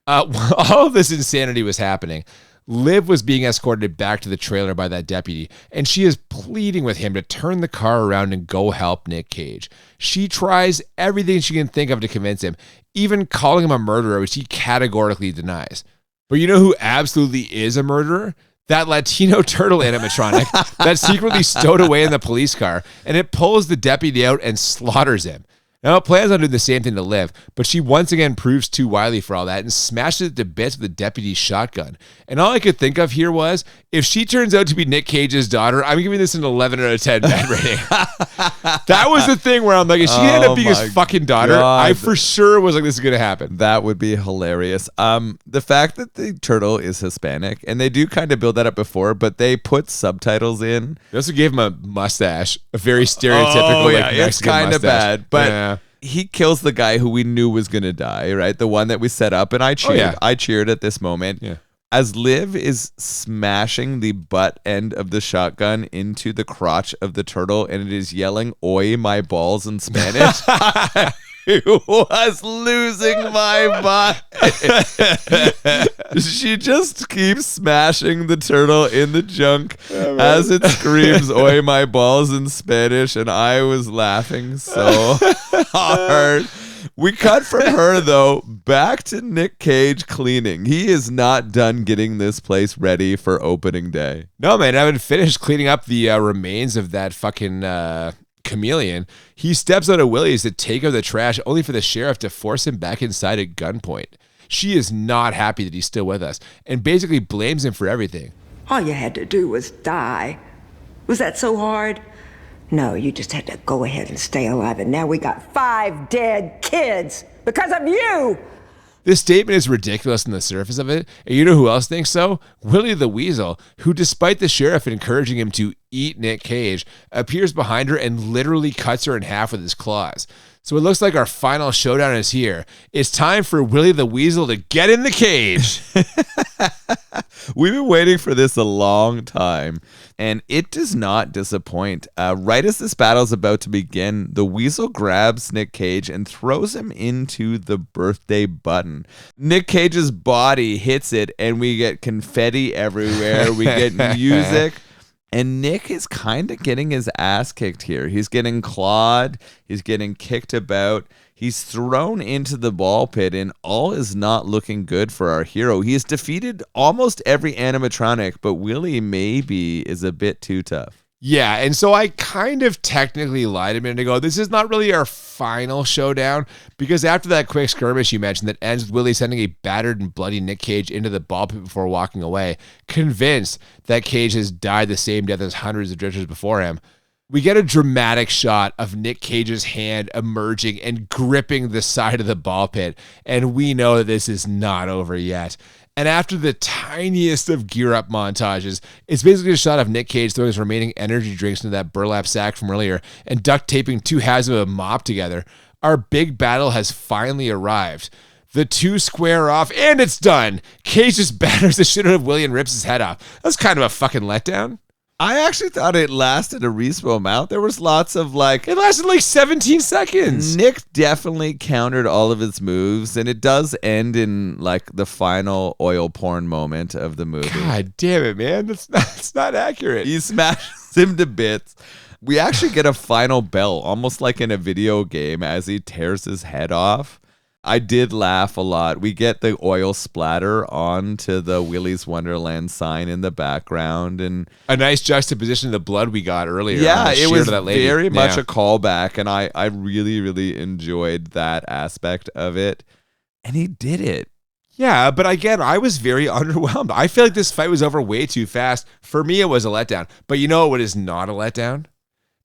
All of this insanity was happening. Liv was being escorted back to the trailer by that deputy, and she is pleading with him to turn the car around and go help Nic Cage. She tries everything she can think of to convince him, even calling him a murderer, which he categorically denies. But you know who absolutely is a murderer? That Latino turtle animatronic that's secretly stowed away in the police car, and it pulls the deputy out and slaughters him. Now, it plans on doing the same thing to Liv, but she once again proves too wily for all that and smashes it to bits with the deputy's shotgun. And all I could think of here was, if she turns out to be Nic Cage's daughter, I'm giving this an 11 out of 10 bad rating. That was the thing where I'm like, if she ended up being his fucking daughter, God. I for sure was like, this is going to happen. That would be hilarious. The fact that the turtle is Hispanic, and they do kind of build that up before, but they put subtitles in. They also gave him a mustache, a very stereotypical Mexican it's kind of bad, but yeah. He kills the guy who we knew was going to die, right? The one that we set up, and I cheered. Oh, yeah. I cheered at this moment. Yeah. As Liv is smashing the butt end of the shotgun into the crotch of the turtle, and it is yelling, "Oy, my balls," in Spanish. I was losing my mind. She just keeps smashing the turtle in the junk as it screams, "Oy, my balls," in Spanish, and I was laughing so hard. We cut from her, though, back to Nic Cage cleaning. He is not done getting this place ready for opening day. No, man, I haven't finished cleaning up the remains of that fucking chameleon. He steps out of Willy's to take out the trash, only for the sheriff to force him back inside at gunpoint. She is not happy that he's still with us, and basically blames him for everything. All you had to do was die. Was that so hard? No, you just had to go ahead and stay alive, and now we got 5 dead kids because of you! This statement is ridiculous on the surface of it, and you know who else thinks so? Willy the Weasel, who, despite the sheriff encouraging him to eat Nic Cage, appears behind her and literally cuts her in half with his claws. So it looks like our final showdown is here. It's time for Willie the Weasel to get in the cage. We've been waiting for this a long time, and it does not disappoint. Right as this battle is about to begin, the Weasel grabs Nic Cage and throws him into the birthday button. Nic Cage's body hits it, and we get confetti everywhere. We get music. And Nick is kind of getting his ass kicked here. He's getting clawed. He's getting kicked about. He's thrown into the ball pit, and all is not looking good for our hero. He has defeated almost every animatronic, but Willie maybe is a bit too tough. Yeah, and so I kind of technically lied a minute ago. This is not really our final showdown, because after that quick skirmish you mentioned that ends with Willie sending a battered and bloody Nic Cage into the ball pit before walking away, convinced that Cage has died the same death as hundreds of drifters before him, we get a dramatic shot of Nic Cage's hand emerging and gripping the side of the ball pit, and we know that this is not over yet. And after the tiniest of gear-up montages, it's basically a shot of Nic Cage throwing his remaining energy drinks into that burlap sack from earlier and duct taping two halves of a mop together. Our big battle has finally arrived. The two square off, and it's done. Cage just batters the shit out of Willie and rips his head off. That's kind of a fucking letdown. I actually thought it lasted a reasonable amount. There was lots of It lasted like 17 seconds. Nick definitely countered all of his moves, and it does end in the final oil porn moment of the movie. God damn it, man. That's not accurate. He smashes him to bits. We actually get a final bell, almost like in a video game, as he tears his head off. I did laugh a lot. We get the oil splatter onto the Willy's Wonderland sign in the background, and a nice juxtaposition of the blood we got earlier. Yeah, it was that lady. very much a callback, and I really, really enjoyed that aspect of it. And he did it. Yeah, but again, I was very underwhelmed. I feel like this fight was over way too fast. For me, it was a letdown. But you know what is not a letdown?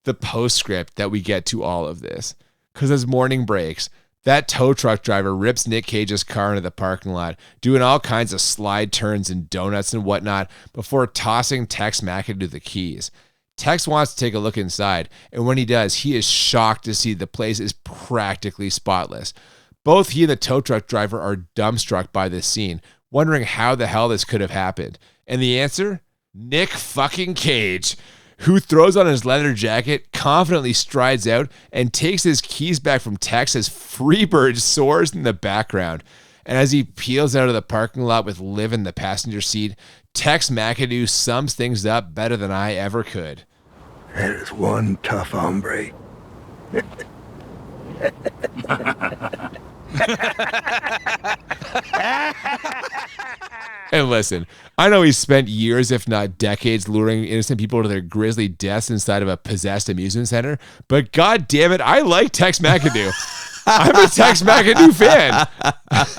The postscript that we get to all of this. Because as morning breaks, that tow truck driver rips Nic Cage's car into the parking lot, doing all kinds of slide turns and donuts and whatnot before tossing Tex McAdoo the keys. Tex wants to take a look inside, and when he does, he is shocked to see the place is practically spotless. Both he and the tow truck driver are dumbstruck by this scene, wondering how the hell this could have happened. And the answer? Nic fucking Cage, who throws on his leather jacket, confidently strides out, and takes his keys back from Tex as Freebird soars in the background. And as he peels out of the parking lot with Liv in the passenger seat, Tex McAdoo sums things up better than I ever could. That is one tough hombre. And listen, I know he's spent years, if not decades, luring innocent people to their grisly deaths inside of a possessed amusement center, but god damn it, I like Tex McAdoo. I'm a Tex McAdoo fan.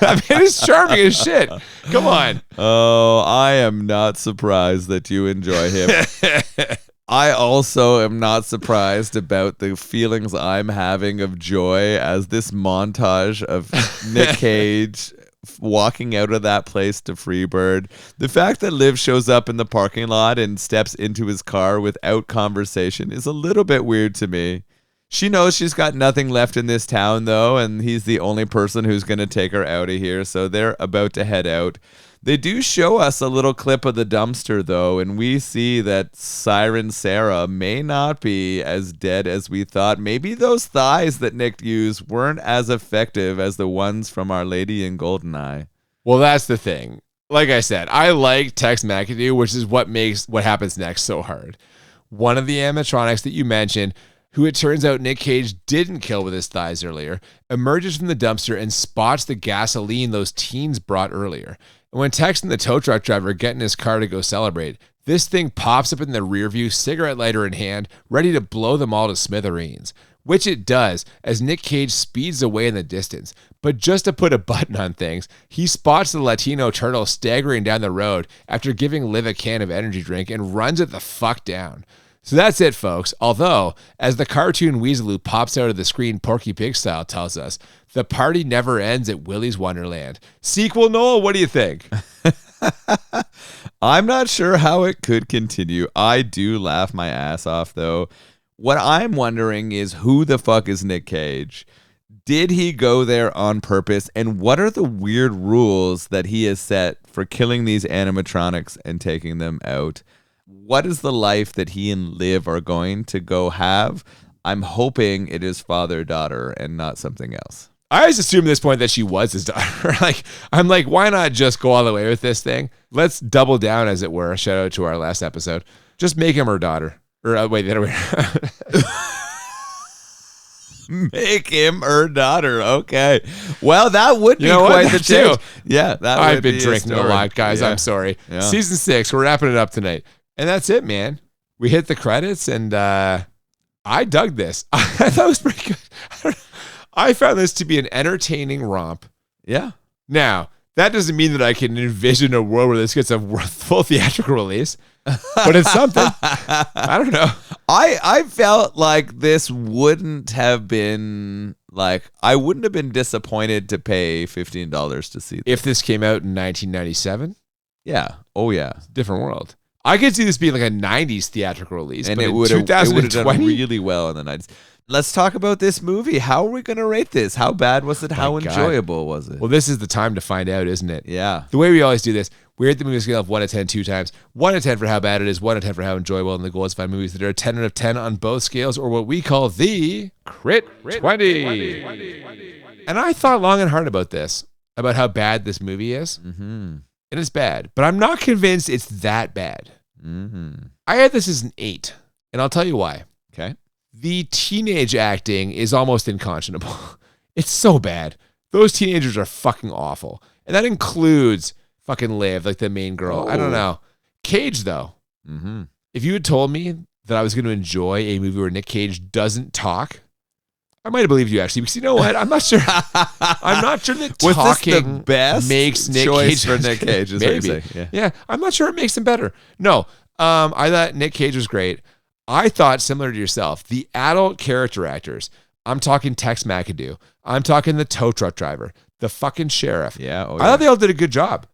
I mean, it's charming as shit. Come on. Oh, I am not surprised that you enjoy him. I also am not surprised about the feelings I'm having of joy as this montage of Nic Cage walking out of that place to Freebird. The fact that Liv shows up in the parking lot and steps into his car without conversation is a little bit weird to me. She knows she's got nothing left in this town, though, and he's the only person who's going to take her out of here, so they're about to head out. They do show us a little clip of the dumpster, though, and we see that Siren Sarah may not be as dead as we thought. Maybe those thighs that Nick used weren't as effective as the ones from Our Lady in Goldeneye. Well, that's the thing. Like I said, I like Tex McAdoo, which is what makes what happens next so hard. One of the animatronics that you mentioned, who it turns out Nic Cage didn't kill with his thighs earlier, emerges from the dumpster and spots the gasoline those teens brought earlier. And when Tex and the tow truck driver get in his car to go celebrate, this thing pops up in the rear view, cigarette lighter in hand, ready to blow them all to smithereens. Which it does, as Nic Cage speeds away in the distance. But just to put a button on things, he spots the Latino turtle staggering down the road after giving Liv a can of energy drink and runs it the fuck down. So that's it, folks. Although, as the cartoon Weaseloo pops out of the screen Porky Pig style tells us, the party never ends at Willy's Wonderland. Sequel, Noel, what do you think? I'm not sure how it could continue. I do laugh my ass off, though. What I'm wondering is who the fuck is Nic Cage? Did he go there on purpose? And what are the weird rules that he has set for killing these animatronics and taking them out? What is the life that he and Liv are going to go have? I'm hoping it is father-daughter and not something else. I always assumed at this point that she was his daughter. I'm like, why not just go all the way with this thing? Let's double down, as it were. Shout out to our last episode. Just make him her daughter. Or wait, the other way around. Make him her daughter. Okay. Well, that would be quite the change. Yeah, that I've would been be drinking a lot, guys. Yeah. I'm sorry. Yeah. Season 6, we're wrapping it up tonight. And that's it, man. We hit the credits, and I dug this. I thought it was pretty good. I found this to be an entertaining romp. Yeah. Now, that doesn't mean that I can envision a world where this gets a full theatrical release, but it's something. I don't know. I felt like this wouldn't have been I wouldn't have been disappointed to pay $15 to see this. If this came out in 1997, Yeah. Oh yeah. different world. I could see this being like a 90s theatrical release, And but it in would have done 2020, really well in the 90s. Let's talk about this movie. How are we going to rate this? How bad was it? How My God. enjoyable was it? Well, this is the time to find out, isn't it? Yeah. The way we always do this, we rate the movie scale of 1 to 10 two times. 1 to 10 for how bad it is, 1 to 10 for how enjoyable, and the goal is to find movies that are 10 out of 10 on both scales, or what we call the Crit 20. And I thought long and hard about this, about how bad this movie is. Mm-hmm. And it's bad, but I'm not convinced it's that bad. Mm-hmm. I had this as an 8, and I'll tell you why. Okay. The teenage acting is almost unconscionable. It's so bad. Those teenagers are fucking awful. And that includes fucking Liv, like the main girl. I don't know. Cage, though. Mm-hmm. If you had told me that I was going to enjoy a movie where Nic Cage doesn't talk, I might have believed you, actually. Because you know what? I'm not sure. I'm not sure that Was talking this the best makes Nic choice Cage for Nic Cage? Is what you're maybe. saying. Yeah, I'm not sure it makes him better. No, I thought Nic Cage was great. I thought, similar to yourself, the adult character actors, I'm talking Tex McAdoo, I'm talking the tow truck driver, the fucking sheriff. Yeah. Oh, I thought they all did a good job.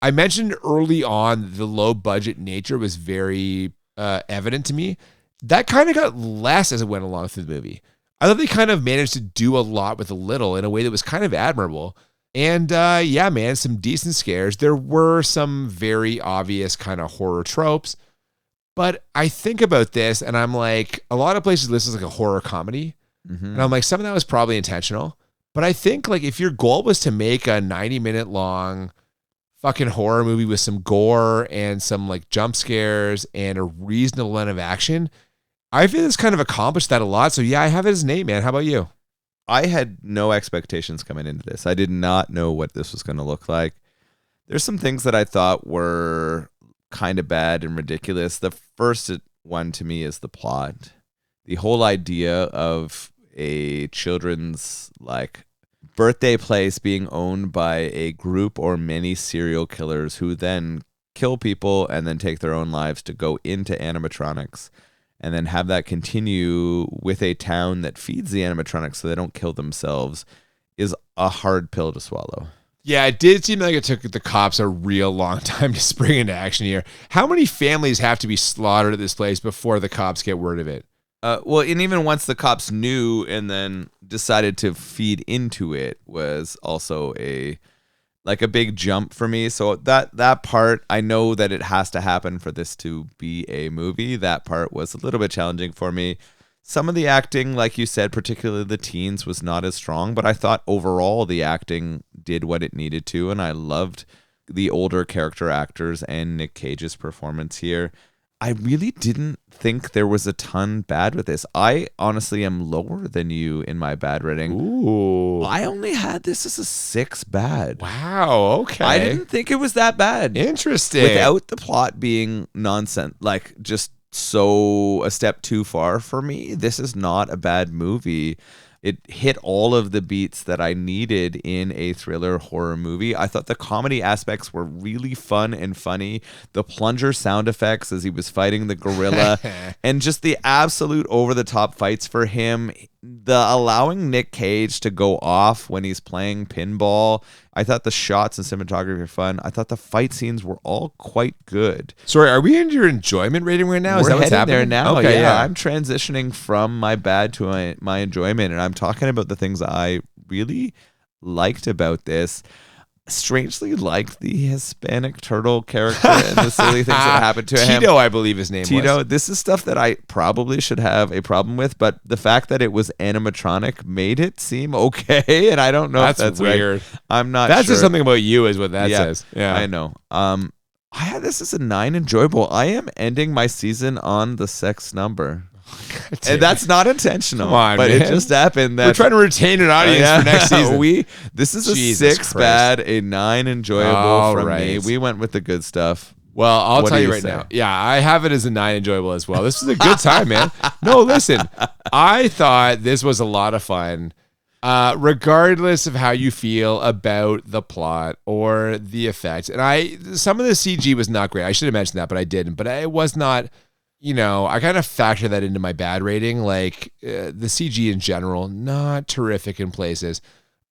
I mentioned early on the low budget nature was very evident to me. That kind of got less as it went along through the movie. I thought they kind of managed to do a lot with a little in a way that was kind of admirable. And yeah, man, some decent scares. There were some very obvious kind of horror tropes. But I think about this and I'm like, a lot of places this is like a horror comedy. Mm-hmm. And I'm like, some of that was probably intentional. But I think like if your goal was to make a 90-minute long fucking horror movie with some gore and some like jump scares and a reasonable amount of action, I feel this kind of accomplished that a lot. So yeah, I have it as an 8, man. How about you? I had no expectations coming into this. I did not know what this was going to look like. There's some things that I thought were kind of bad and ridiculous. The first one to me is the plot. The whole idea of a children's like birthday place being owned by a group or many serial killers who then kill people and then take their own lives to go into animatronics and then have that continue with a town that feeds the animatronics so they don't kill themselves is a hard pill to swallow. Yeah, it did seem like it took the cops a real long time to spring into action here. How many families have to be slaughtered at this place before the cops get word of it? Well, and even once the cops knew and then decided to feed into it was also a big jump for me. So that part, I know that it has to happen for this to be a movie. That part was a little bit challenging for me. Some of the acting, like you said, particularly the teens, was not as strong, but I thought overall the acting did what it needed to, and I loved the older character actors and Nic Cage's performance here. I really didn't think there was a ton bad with this. I honestly am lower than you in my bad rating. Ooh. I only had this as a 6 bad. Wow, okay. I didn't think it was that bad. Interesting. Without the plot being nonsense, like just so a step too far for me, this is not a bad movie. It hit all of the beats that I needed in a thriller horror movie. I thought the comedy aspects were really fun and funny. The plunger sound effects as he was fighting the gorilla and just the absolute over-the-top fights for him. The allowing Nic Cage to go off when he's playing pinball. I thought the shots and cinematography were fun. I thought the fight scenes were all quite good. Sorry, are we in your enjoyment rating right now? Is that what's happening there now? Okay, yeah. I'm transitioning from my bad to my enjoyment, and I'm talking about the things I really liked about this, strangely liked the Hispanic turtle character and the silly things that happened to him. Tito, I believe his name was. This is stuff that I probably should have a problem with, but the fact that it was animatronic made it seem okay, and I don't know if that's weird. Right. I'm not That's sure. just something about you is what that says. Yeah, I know. I had this as a 9 enjoyable. I am ending my season on the sex number. And that's not intentional. Come on, but man. it just happened that we're trying to retain an audience for next season. This is a Jesus 6 Christ. bad, a 9 enjoyable All from right. me. We went with the good stuff. Well, I'll What tell do you you right say? now. Yeah, I have it as a 9 enjoyable as well. This is a good time, man. No, listen, I thought this was a lot of fun. Regardless of how you feel about the plot or the effects. And some of the CG was not great. I should have mentioned that, but I didn't. But it was not, I kind of factor that into my bad rating. Like the CG in general, not terrific in places.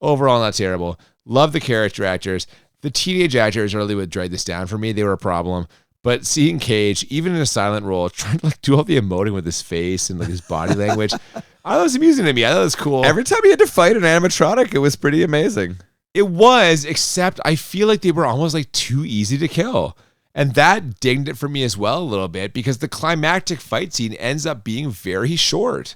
Overall, not terrible. Love the character actors. The teenage actors really would drag this down for me. They were a problem. But seeing Cage, even in a silent role, trying to do all the emoting with his face and his body language, I thought it was amusing to me. I thought it was cool. Every time he had to fight an animatronic, it was pretty amazing. It was, except I feel like they were almost too easy to kill. And that dinged it for me as well a little bit because the climactic fight scene ends up being very short.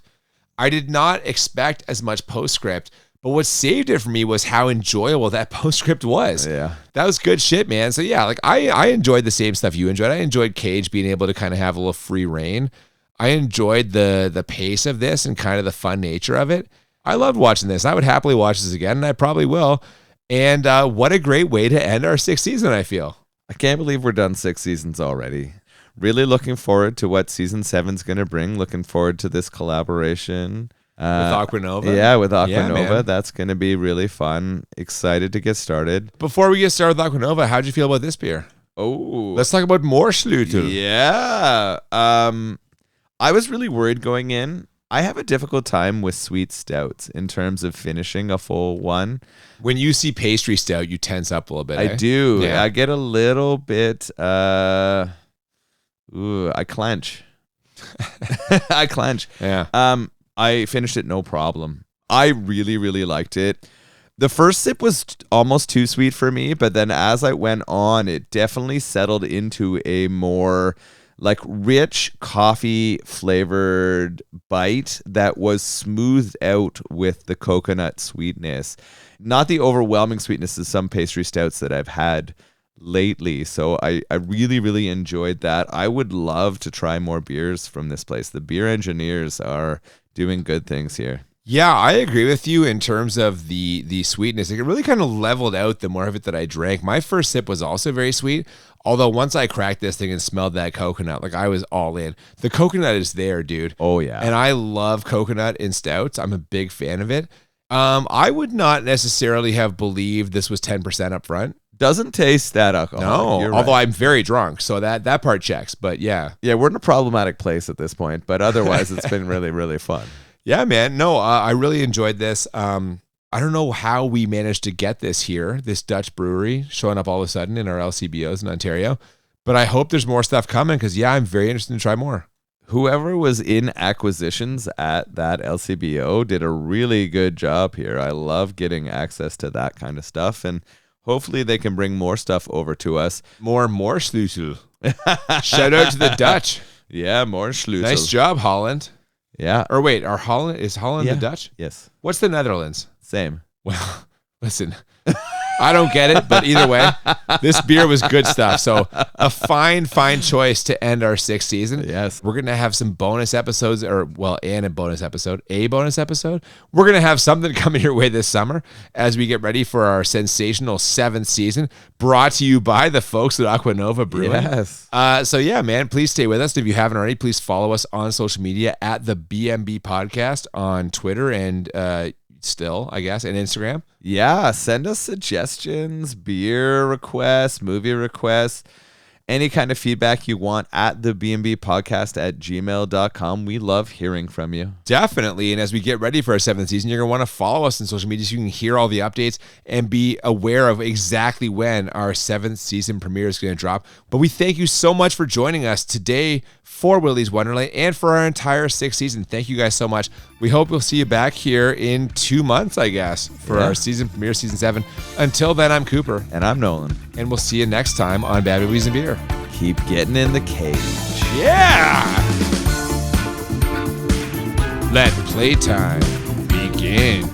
I did not expect as much postscript, but what saved it for me was how enjoyable that postscript was. Yeah. That was good shit, man. So yeah, I enjoyed the same stuff you enjoyed. I enjoyed Cage being able to kind of have a little free reign. I enjoyed the pace of this and kind of the fun nature of it. I loved watching this. I would happily watch this again, and I probably will. And what a great way to end our 6th season, I feel. I can't believe we're done 6 seasons already. Really looking forward to what season 7's going to bring. Looking forward to this collaboration. With Aquanova? Yeah, with Aquanova. Yeah, that's going to be really fun. Excited to get started. Before we get started with Aquanova, how'd you feel about this beer? Oh. Let's talk about Moersleutel. Yeah. I was really worried going in. I have a difficult time with sweet stouts in terms of finishing a full one. When you see pastry stout, you tense up a little bit. I do. Yeah. I get a little bit, I clench. I clench. Yeah. I finished it no problem. I really, really liked it. The first sip was almost too sweet for me, but then as I went on, it definitely settled into a more rich coffee flavored bite that was smoothed out with the coconut sweetness. Not the overwhelming sweetness of some pastry stouts that I've had lately. So I really, really enjoyed that. I would love to try more beers from this place. The beer engineers are doing good things here. Yeah, I agree with you in terms of the sweetness. It really kind of leveled out the more of it that I drank. My first sip was also very sweet, although once I cracked this thing and smelled that coconut, I was all in. The coconut is there, dude. Oh, yeah. And I love coconut in stouts. I'm a big fan of it. I would not necessarily have believed this was 10% up front. Doesn't taste that alcohol. No, although I'm very drunk, so that part checks. But yeah. Yeah, we're in a problematic place at this point, but otherwise it's been really, really fun. Yeah, man. No, I really enjoyed this. I don't know how we managed to get this here, this Dutch brewery showing up all of a sudden in our LCBOs in Ontario. But I hope there's more stuff coming because, yeah, I'm very interested to try more. Whoever was in acquisitions at that LCBO did a really good job here. I love getting access to that kind of stuff, and hopefully they can bring more stuff over to us. More Moersleutel. Shout out to the Dutch. Yeah, Moersleutel. Nice job, Holland. Yeah. Or wait, is Holland the Dutch? Yes. What's the Netherlands? Same. Well, listen, I don't get it, but either way, this beer was good stuff. So a fine choice to end our 6th season. Yes. We're going to have some bonus episodes and a bonus episode. We're going to have something coming your way this summer as we get ready for our sensational 7th season, brought to you by the folks at Aquanova Brewing. Yes. So yeah, man, please stay with us. If you haven't already, please follow us on social media at the BMB Podcast on Twitter and still, I guess, and Instagram. Yeah, send us suggestions, beer requests, movie requests, any kind of feedback you want at the BMB Podcast at gmail.com. We love hearing from you. Definitely. And as we get ready for our 7th season, you're going to want to follow us on social media so you can hear all the updates and be aware of exactly when our 7th season premiere is going to drop. But we thank you so much for joining us today for Willy's Wonderland and for our entire 6th season. Thank you guys so much. We hope we'll see you back here in 2 months, I guess, for Yeah. our season premiere, season 7. Until then, I'm Cooper. And I'm Nolan. And we'll see you next time on Bad Movies and Beer. Keep getting in the cage. Yeah! Let playtime begin.